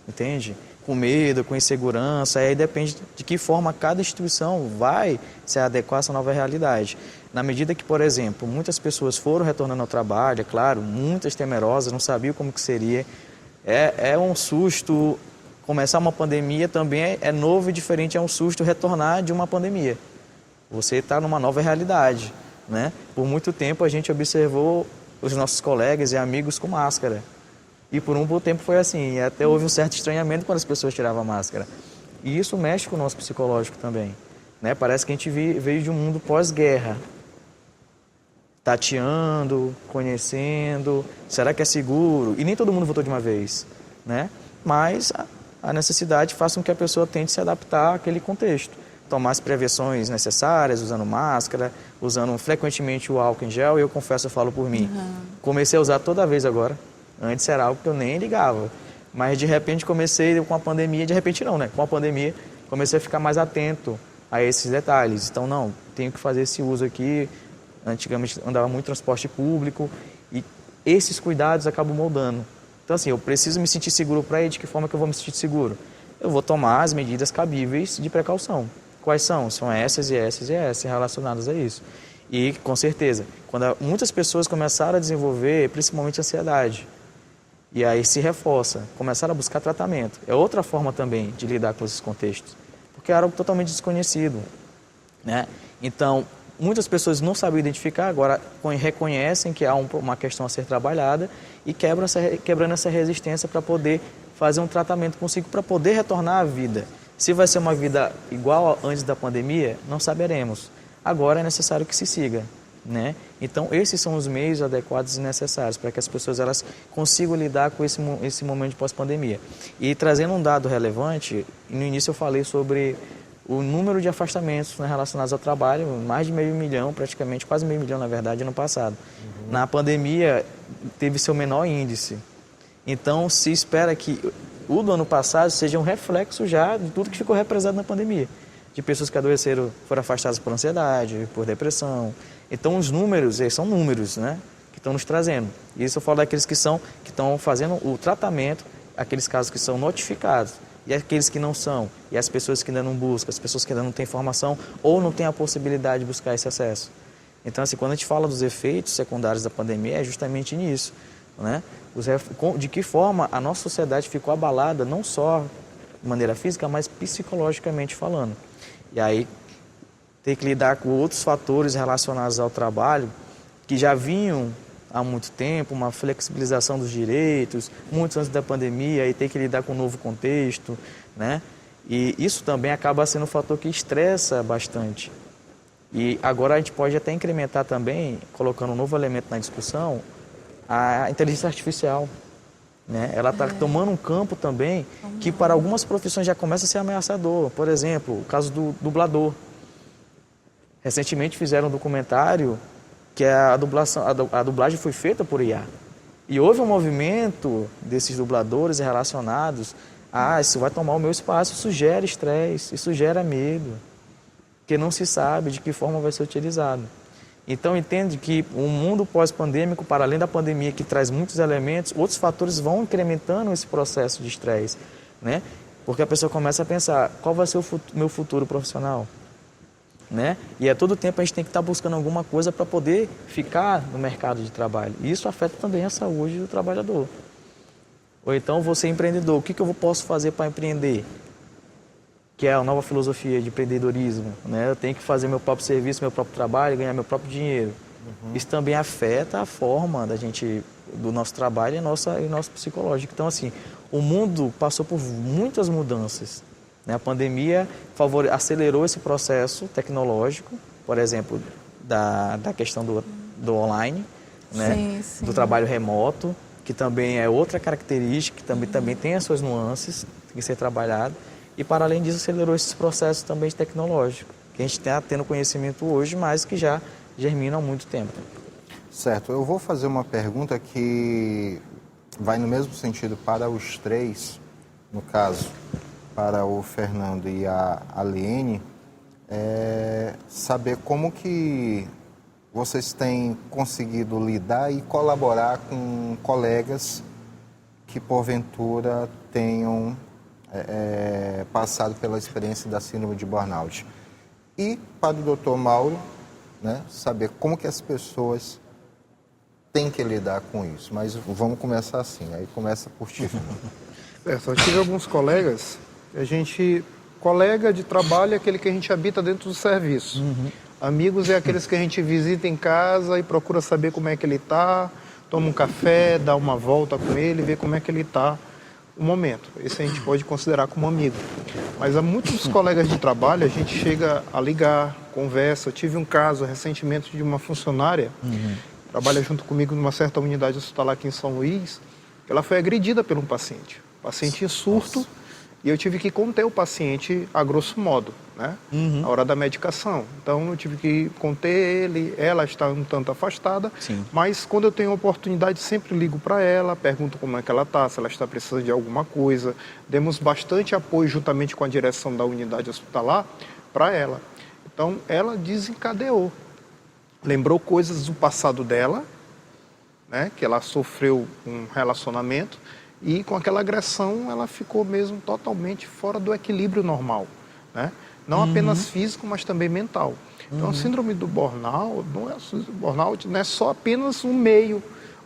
entende? Com medo, com insegurança, aí depende de que forma cada instituição vai se adequar a essa nova realidade. Na medida que, por exemplo, muitas pessoas foram retornando ao trabalho, é claro, muitas temerosas, não sabiam como que seria. É um susto, começar uma pandemia também é novo e diferente, é um susto retornar de uma pandemia. Você está numa nova realidade, né? Por muito tempo a gente observou os nossos colegas e amigos com máscara. E por um bom tempo foi assim, e até houve um certo estranhamento quando as pessoas tiravam a máscara. E isso mexe com o nosso psicológico também, né? Parece que a gente veio de um mundo pós-guerra, tateando, conhecendo, será que é seguro? E nem todo mundo votou de uma vez, né? Mas a necessidade faz com que a pessoa tente se adaptar àquele contexto. Tomar as prevenções necessárias, usando máscara, usando frequentemente o álcool em gel, e eu confesso, eu falo por mim. Comecei a usar toda vez agora. Antes era algo que eu nem ligava. Mas de repente comecei com a pandemia, de repente não, né? Com a pandemia comecei a ficar mais atento a esses detalhes. Então, não, tenho que fazer esse uso aqui. Antigamente andava muito transporte público e esses cuidados acabam moldando. Então, assim, eu preciso me sentir seguro para ir. De que forma que eu vou me sentir seguro? Eu vou tomar as medidas cabíveis de precaução. Quais são? São essas e essas e essas relacionadas a isso. E, com certeza, quando muitas pessoas começaram a desenvolver, principalmente ansiedade, e aí se reforça, começaram a buscar tratamento. É outra forma também de lidar com esses contextos, porque é algo totalmente desconhecido, né? Então, muitas pessoas não sabem identificar, agora reconhecem que há uma questão a ser trabalhada e quebrando essa resistência para poder fazer um tratamento consigo, para poder retornar à vida. Se vai ser uma vida igual antes da pandemia, não saberemos. Agora é necessário que se siga, né? Então, esses são os meios adequados e necessários para que as pessoas elas consigam lidar com esse momento de pós-pandemia. E trazendo um dado relevante, no início eu falei sobre o número de afastamentos, né, relacionados ao trabalho, mais de 500 mil, praticamente quase 500 mil, na verdade, ano passado. Na pandemia, teve seu menor índice. Então, se espera que o do ano passado seja um reflexo já de tudo que ficou represado na pandemia. De pessoas que adoeceram, foram afastadas por ansiedade, por depressão. Então, os números, eles são números, né, que estão nos trazendo. E isso eu falo daqueles que estão fazendo o tratamento, aqueles casos que são notificados, e aqueles que não são, e as pessoas que ainda não buscam, as pessoas que ainda não têm informação ou não têm a possibilidade de buscar esse acesso. Então, assim, quando a gente fala dos efeitos secundários da pandemia, é justamente nisso, né? De que forma a nossa sociedade ficou abalada, não só de maneira física, mas psicologicamente falando. E aí, ter que lidar com outros fatores relacionados ao trabalho, que já vinham há muito tempo, uma flexibilização dos direitos, muito antes da pandemia, e ter que lidar com um novo contexto, né? E isso também acaba sendo um fator que estressa bastante. E agora a gente pode até incrementar também, colocando um novo elemento na discussão, a inteligência artificial, né? Ela está tomando um campo também que para algumas profissões já começa a ser ameaçador. Por exemplo, o caso do dublador. Recentemente fizeram um documentário que a dublagem foi feita por IA. E houve um movimento desses dubladores relacionados isso vai tomar o meu espaço, isso gera estresse, isso gera medo, porque não se sabe de que forma vai ser utilizado. Então, entende que o mundo pós-pandêmico, para além da pandemia, que traz muitos elementos, outros fatores vão incrementando esse processo de estresse, né? Porque a pessoa começa a pensar, qual vai ser o meu futuro profissional? Né? E a todo tempo a gente tem que estar buscando alguma coisa para poder ficar no mercado de trabalho. E isso afeta também a saúde do trabalhador. Ou então, você empreendedor, o que eu posso fazer para empreender? Que é a nova filosofia de empreendedorismo, né? Eu tenho que fazer meu próprio serviço, meu próprio trabalho, ganhar meu próprio dinheiro. Isso também afeta a forma do nosso trabalho e nosso psicológico. Então, assim, o mundo passou por muitas mudanças. A pandemia acelerou esse processo tecnológico, por exemplo, da questão do online, né? Sim, sim. Do trabalho remoto, que também é outra característica, que também tem as suas nuances, tem que ser trabalhado. E, para além disso, acelerou esses processos também tecnológicos, que a gente está tendo conhecimento hoje, mas que já germinam há muito tempo. Certo, eu vou fazer uma pergunta que vai no mesmo sentido para os três, no caso, para o Fernando e a Aliene, saber como que vocês têm conseguido lidar e colaborar com colegas que, porventura, tenham passado pela experiência da síndrome de burnout. E para o Dr. Mauro, né, saber como que as pessoas têm que lidar com isso. Mas vamos começar assim, aí começa por ti. Eu tive alguns colegas, colega de trabalho é aquele que a gente habita dentro do serviço. Amigos é aqueles que a gente visita em casa e procura saber como é que ele está, toma um café, dá uma volta com ele, vê como é que ele está no momento. Esse a gente pode considerar como amigo. Mas há muitos colegas de trabalho, a gente chega a ligar, conversa. Eu tive um caso recentemente de uma funcionária, trabalha junto comigo numa certa unidade hospitalar aqui em São Luís, que ela foi agredida por um paciente. Paciente em surto, e eu tive que conter o paciente a grosso modo, né? Na hora da medicação. Então eu tive que conter ele, ela está um tanto afastada, mas quando eu tenho a oportunidade sempre ligo para ela, pergunto como é que ela está, se ela está precisando de alguma coisa. Demos bastante apoio juntamente com a direção da unidade hospitalar para ela. Então ela desencadeou, lembrou coisas do passado dela, né? Que ela sofreu um relacionamento, e com aquela agressão ela ficou mesmo totalmente fora do equilíbrio normal, né? Não apenas físico, mas também mental. Então a síndrome do burnout não é só apenas um meio,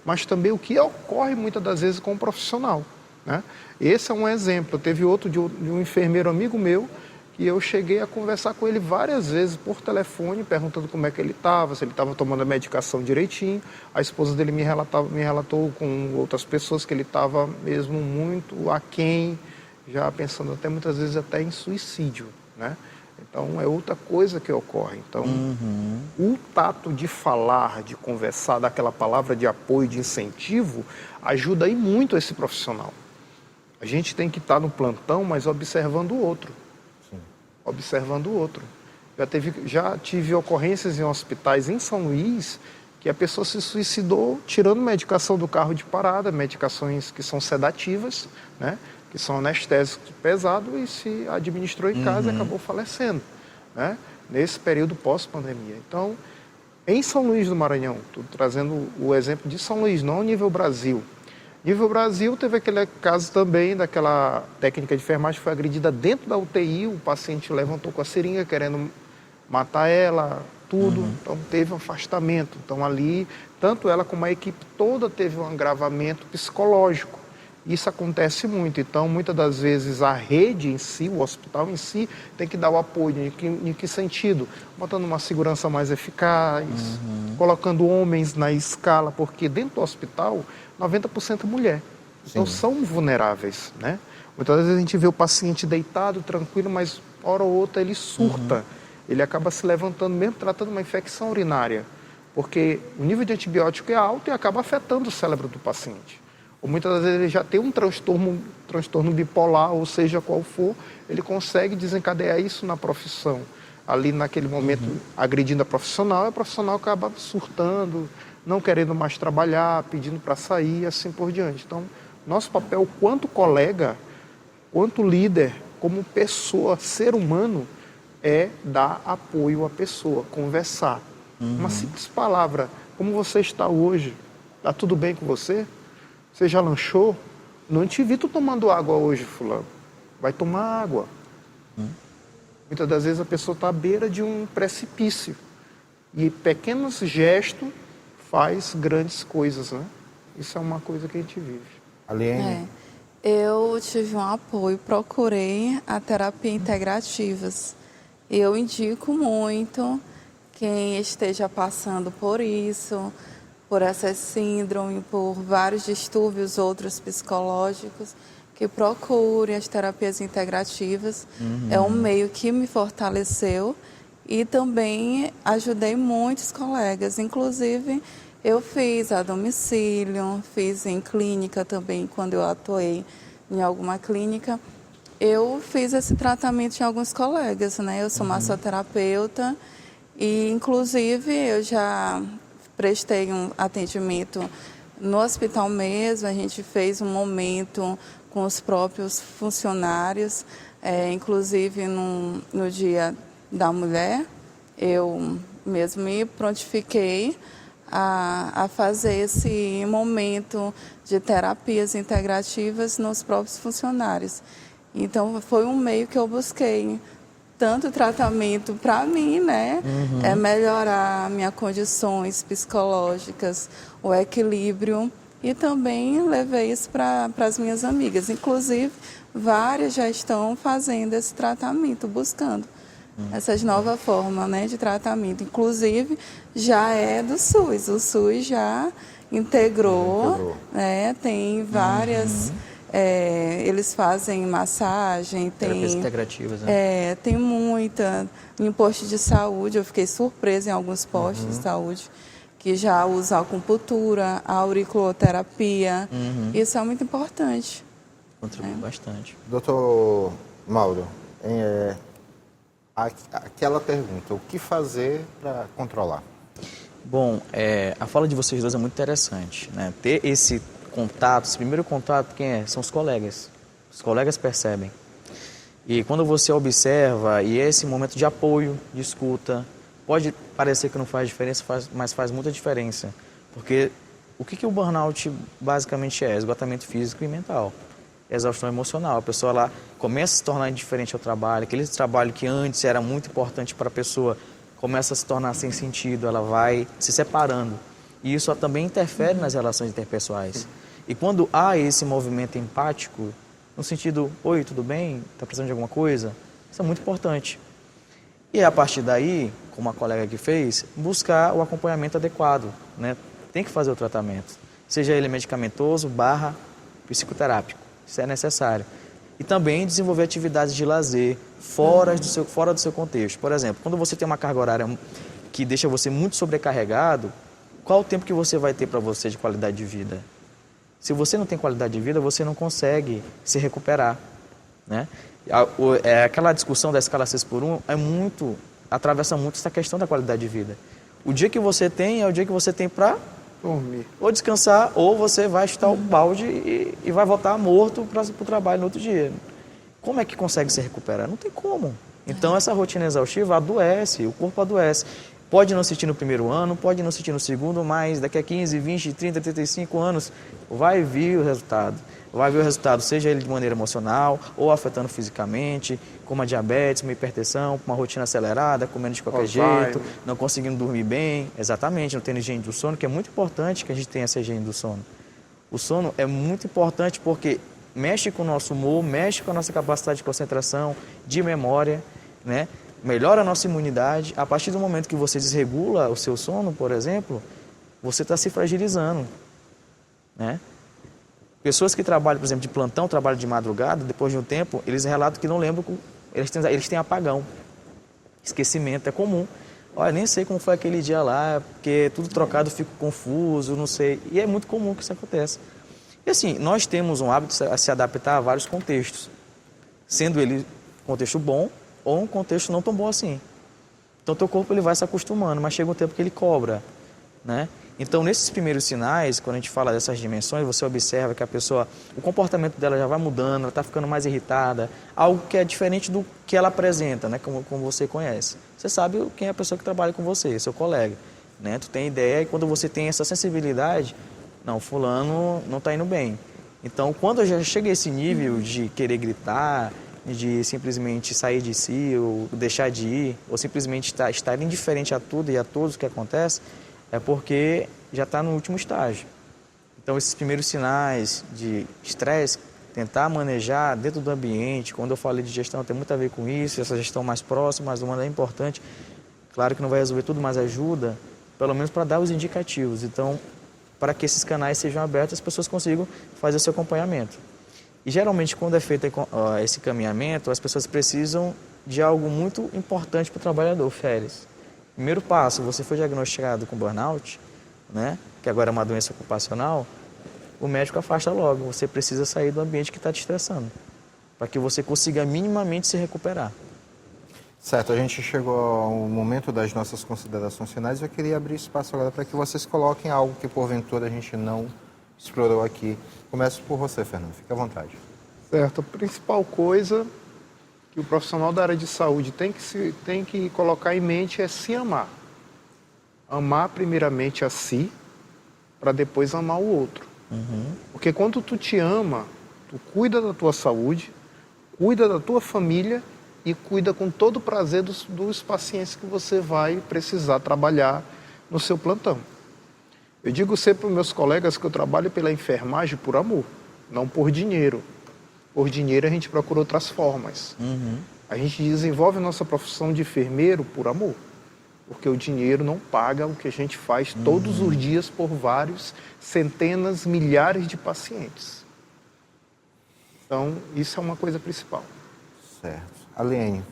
mas também o que ocorre muitas das vezes com o profissional, né? Esse é um exemplo. Teve outro de um enfermeiro amigo meu, e eu cheguei a conversar com ele várias vezes por telefone, perguntando como é que ele estava, se ele estava tomando a medicação direitinho. A esposa dele me relatou com outras pessoas que ele estava mesmo muito aquém, já pensando até muitas vezes até em suicídio, né? Então é outra coisa que ocorre. Então o tato de falar, de conversar, daquela palavra de apoio, de incentivo, ajuda aí muito esse profissional. A gente tem que estar no plantão, mas observando o outro. Observando o outro. Já tive ocorrências em hospitais em São Luís que a pessoa se suicidou tirando medicação do carro de parada, medicações que são sedativas, né? Que são anestésicos pesados, e se administrou em casa e acabou falecendo, né? Nesse período pós-pandemia. Então, em São Luís do Maranhão, estou trazendo o exemplo de São Luís, não a nível Brasil. Nível Brasil, teve aquele caso também daquela técnica de enfermagem que foi agredida dentro da UTI, o paciente levantou com a seringa querendo matar ela, tudo, então teve um afastamento. Então ali, tanto ela como a equipe toda teve um agravamento psicológico. Isso acontece muito, então muitas das vezes a rede em si, o hospital em si, tem que dar o apoio. Em que sentido? Botando uma segurança mais eficaz, colocando homens na escala, porque dentro do hospital 90% é mulher. Então são vulneráveis, né? Muitas vezes a gente vê o paciente deitado, tranquilo, mas hora ou outra ele surta. Ele acaba se levantando, mesmo tratando uma infecção urinária, porque o nível de antibiótico é alto e acaba afetando o cérebro do paciente. Ou muitas das vezes ele já tem um transtorno bipolar, ou seja, qual for, ele consegue desencadear isso na profissão. Ali naquele momento, agredindo a profissional acaba surtando, não querendo mais trabalhar, pedindo para sair e assim por diante. Então, nosso papel quanto colega, quanto líder, como pessoa, ser humano, é dar apoio à pessoa, conversar. Uma simples palavra, como você está hoje? Está tudo bem com você? Você já lanchou? Não te vi tu tomando água hoje, fulano. Vai tomar água. Muitas das vezes a pessoa está à beira de um precipício. E pequenos gestos faz grandes coisas, né? Isso é uma coisa que a gente vive. Aliene? Eu tive um apoio, procurei a terapia integrativas. Eu indico muito quem esteja passando por isso, por essa síndrome, por vários distúrbios outros psicológicos, que procure as terapias integrativas. É um meio que me fortaleceu e também ajudei muitos colegas. Inclusive, eu fiz a domicílio, fiz em clínica também, quando eu atuei em alguma clínica. Eu fiz esse tratamento em alguns colegas, né? Eu sou massoterapeuta e, inclusive, eu já prestei um atendimento no hospital mesmo. A gente fez um momento com os próprios funcionários, inclusive no Dia da Mulher, eu mesmo me prontifiquei a fazer esse momento de terapias integrativas nos próprios funcionários. Então, foi um meio que eu busquei, tanto tratamento para mim, né? Melhorar minhas condições psicológicas, o equilíbrio, e também levei isso para as minhas amigas. Inclusive, várias já estão fazendo esse tratamento, buscando essas novas formas, né, de tratamento. Inclusive, já é do SUS. O SUS já integrou. Né, tem várias... eles fazem massagem, Terapias tem... integrativas, né? Tem muita. Em posto de saúde, eu fiquei surpresa em alguns postos de saúde que já usam acupuntura, auriculoterapia. Isso é muito importante. Contribui bastante. Doutor Mauro, aquela pergunta, o que fazer para controlar? Bom, a fala de vocês dois é muito interessante, né? Ter esse contato, esse primeiro contato, quem é? São os colegas. Os colegas percebem. E quando você observa, e esse momento de apoio, de escuta, pode parecer que não faz diferença, mas faz muita diferença. Porque o que o burnout basicamente é? Esgotamento físico e mental. Exaustão emocional. A pessoa lá começa a se tornar indiferente ao trabalho, aquele trabalho que antes era muito importante para a pessoa começa a se tornar sem sentido, ela vai se separando. E isso também interfere nas relações interpessoais. E quando há esse movimento empático, no sentido, oi, tudo bem? Está precisando de alguma coisa? Isso é muito importante. E a partir daí, como a colega aqui fez, buscar o acompanhamento adequado, né? Tem que fazer o tratamento, seja ele medicamentoso / psicoterápico, isso é necessário. E também desenvolver atividades de lazer fora do seu contexto. Por exemplo, quando você tem uma carga horária que deixa você muito sobrecarregado, qual o tempo que você vai ter para você de qualidade de vida? Se você não tem qualidade de vida, você não consegue se recuperar, né? Aquela discussão da escala 6x1 atravessa muito essa questão da qualidade de vida. O dia que você tem é o dia que você tem para dormir, ou descansar, ou você vai chutar o balde e vai voltar morto para o trabalho no outro dia. Como é que consegue se recuperar? Não tem como. Então, essa rotina exaustiva adoece, o corpo adoece. Pode não sentir no primeiro ano, pode não sentir no segundo, mas daqui a 15, 20, 30, 35 anos vai vir o resultado. Vai vir o resultado, seja ele de maneira emocional ou afetando fisicamente, como a diabetes, uma hipertensão, uma rotina acelerada, comendo de qualquer jeito, não conseguindo dormir bem. Exatamente, não tendo higiene do sono, que é muito importante que a gente tenha essa higiene do sono. O sono é muito importante porque mexe com o nosso humor, mexe com a nossa capacidade de concentração, de memória, né? Melhora a nossa imunidade. A partir do momento que você desregula o seu sono, por exemplo, você está se fragilizando, né? Pessoas que trabalham, por exemplo, de plantão, trabalham de madrugada, depois de um tempo, eles relatam que não lembram, eles têm apagão, esquecimento, é comum. Olha, nem sei como foi aquele dia lá, porque tudo trocado, fico confuso, não sei. E é muito comum que isso aconteça. E assim, nós temos um hábito de se adaptar a vários contextos, sendo ele um contexto bom ou um contexto não tão bom assim. Então, teu corpo ele vai se acostumando, mas chega um tempo que ele cobra, né? Então, nesses primeiros sinais, quando a gente fala dessas dimensões, você observa que a pessoa, o comportamento dela já vai mudando, ela está ficando mais irritada, algo que é diferente do que ela apresenta, né? Como você conhece. Você sabe quem é a pessoa que trabalha com você, seu colega, né? Tu tem ideia e quando você tem essa sensibilidade, não, fulano não está indo bem. Então, quando já chega a esse nível de querer gritar, de simplesmente sair de si, ou deixar de ir, ou simplesmente estar indiferente a tudo e a todos que acontece, é porque já está no último estágio. Então, esses primeiros sinais de estresse, tentar manejar dentro do ambiente, quando eu falei de gestão, tem muito a ver com isso, essa gestão mais próxima, mas uma é importante. Claro que não vai resolver tudo, mas ajuda, pelo menos para dar os indicativos. Então, para que esses canais sejam abertos, as pessoas consigam fazer o seu acompanhamento. E, geralmente, quando é feito esse caminhamento, as pessoas precisam de algo muito importante para o trabalhador, férias. Primeiro passo, você foi diagnosticado com burnout, né, que agora é uma doença ocupacional, o médico afasta logo, você precisa sair do ambiente que está te estressando, para que você consiga minimamente se recuperar. Certo, a gente chegou ao momento das nossas considerações finais e eu queria abrir espaço agora para que vocês coloquem algo que porventura a gente não explorou aqui. Começo por você, Fernando, fique à vontade. Certo, a principal coisa que o profissional da área de saúde tem que colocar em mente é se amar. Amar primeiramente a si, para depois amar o outro. Porque quando tu te ama, tu cuida da tua saúde, cuida da tua família e cuida com todo o prazer dos pacientes que você vai precisar trabalhar no seu plantão. Eu digo sempre para os meus colegas que eu trabalho pela enfermagem por amor, não por dinheiro. Por dinheiro a gente procura outras formas. A gente desenvolve a nossa profissão de enfermeiro por amor, porque o dinheiro não paga o que a gente faz todos os dias por vários, centenas, milhares de pacientes. Então, isso é uma coisa principal. Certo. Aliene.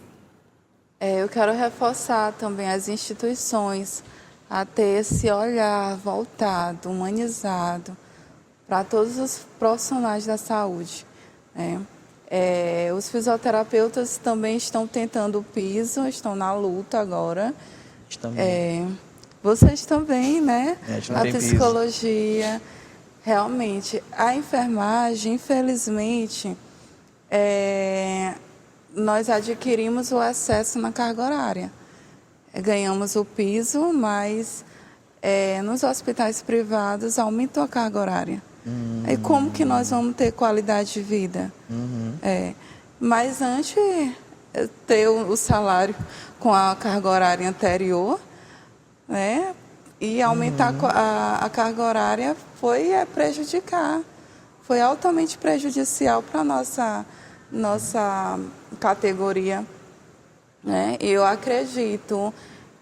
Eu quero reforçar também as instituições a ter esse olhar voltado, humanizado, para todos os profissionais da saúde, né? Os fisioterapeutas também estão tentando o piso, estão na luta agora. Vocês também, né? A psicologia. Realmente, a enfermagem, infelizmente, nós adquirimos o excesso na carga horária. Ganhamos o piso, mas nos hospitais privados aumentou a carga horária. E como que nós vamos ter qualidade de vida? Mas antes de ter o salário com a carga horária anterior, né? E aumentar a carga horária foi prejudicar. Foi altamente prejudicial para a nossa categoria, né? Eu acredito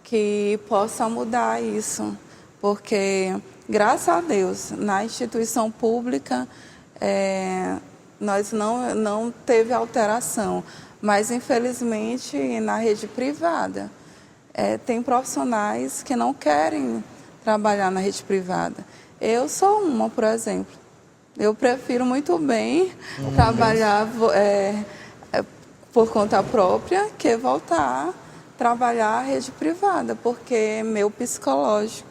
que possa mudar isso, porque, graças a Deus, na instituição pública, nós não teve alteração, mas, infelizmente, na rede privada, tem profissionais que não querem trabalhar na rede privada. Eu sou uma, por exemplo. Eu prefiro muito bem trabalhar por conta própria que voltar a trabalhar a rede privada, porque meu psicológico,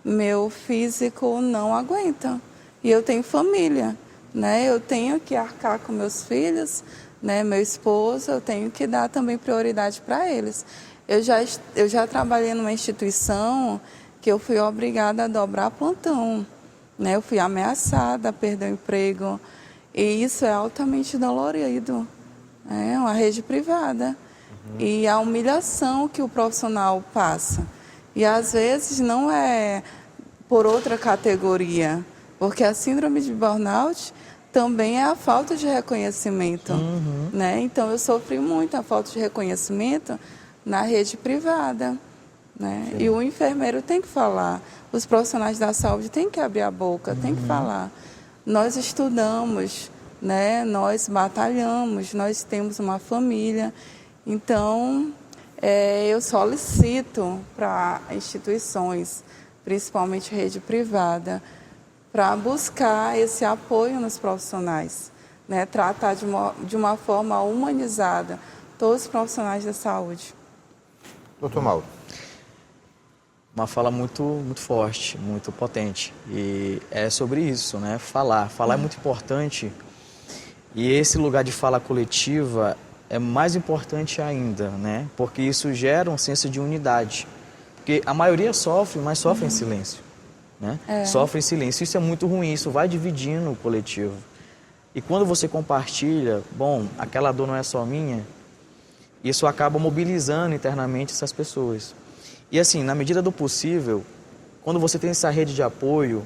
meu físico não aguenta. E eu tenho família, né? Eu tenho que arcar com meus filhos, né? Meu esposo, eu tenho que dar também prioridade para eles. Eu já trabalhei numa instituição que eu fui obrigada a dobrar plantão, né? Eu fui ameaçada a perder o emprego. E isso é altamente dolorido. É uma rede privada. E a humilhação que o profissional passa. E às vezes não é por outra categoria, porque a síndrome de burnout também é a falta de reconhecimento, né? Então eu sofri muito a falta de reconhecimento na rede privada, né? E o enfermeiro tem que falar, os profissionais da saúde têm que abrir a boca, têm que falar. Nós estudamos, né? Nós batalhamos, nós temos uma família. Então, eu solicito para instituições, principalmente rede privada, para buscar esse apoio nos profissionais, né? Tratar de uma forma humanizada todos os profissionais da saúde. Doutor Mauro. Uma fala muito forte, muito potente. E é sobre isso, né? Falar é muito importante. E esse lugar de fala coletiva é mais importante ainda, né? Porque isso gera um senso de unidade. Porque a maioria sofre, mas sofre em silêncio, né? Sofre em silêncio. Isso é muito ruim, isso vai dividindo o coletivo. E quando você compartilha, bom, aquela dor não é só minha, isso acaba mobilizando internamente essas pessoas. E assim, na medida do possível, quando você tem essa rede de apoio,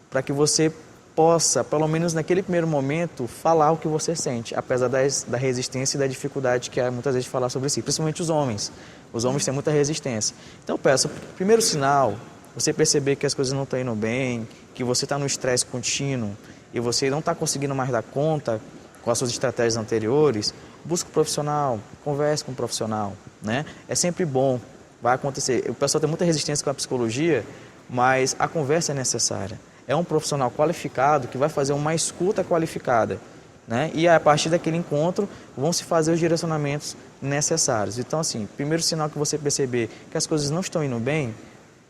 para que você possa, pelo menos naquele primeiro momento, falar o que você sente, apesar da resistência e da dificuldade que é muitas vezes falar sobre si, principalmente os homens. Os homens têm muita resistência. Então eu peço, primeiro sinal, você perceber que as coisas não estão indo bem, que você está no estresse contínuo e você não está conseguindo mais dar conta com as suas estratégias anteriores, busque um profissional, converse com um profissional, né? É sempre bom, vai acontecer. O pessoal tem muita resistência com a psicologia, mas a conversa é necessária. É um profissional qualificado que vai fazer uma escuta qualificada, né? E a partir daquele encontro vão se fazer os direcionamentos necessários. Então, assim, primeiro sinal que você perceber que as coisas não estão indo bem,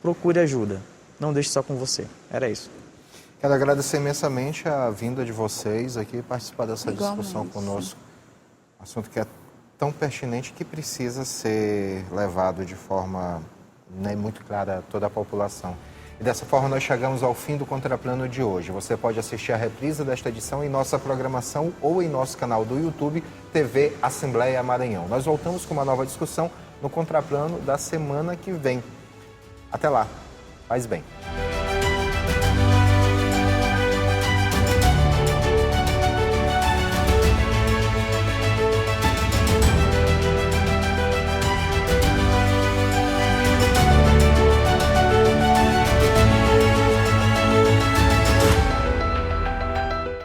procure ajuda. Não deixe só com você. Era isso. Quero agradecer imensamente a vinda de vocês aqui participar dessa discussão conosco. Assunto que é tão pertinente que precisa ser levado de forma, né, muito clara a toda a população. E dessa forma nós chegamos ao fim do Contraplano de hoje. Você pode assistir a reprise desta edição em nossa programação ou em nosso canal do YouTube, TV Assembleia Maranhão. Nós voltamos com uma nova discussão no Contraplano da semana que vem. Até lá. Faz bem.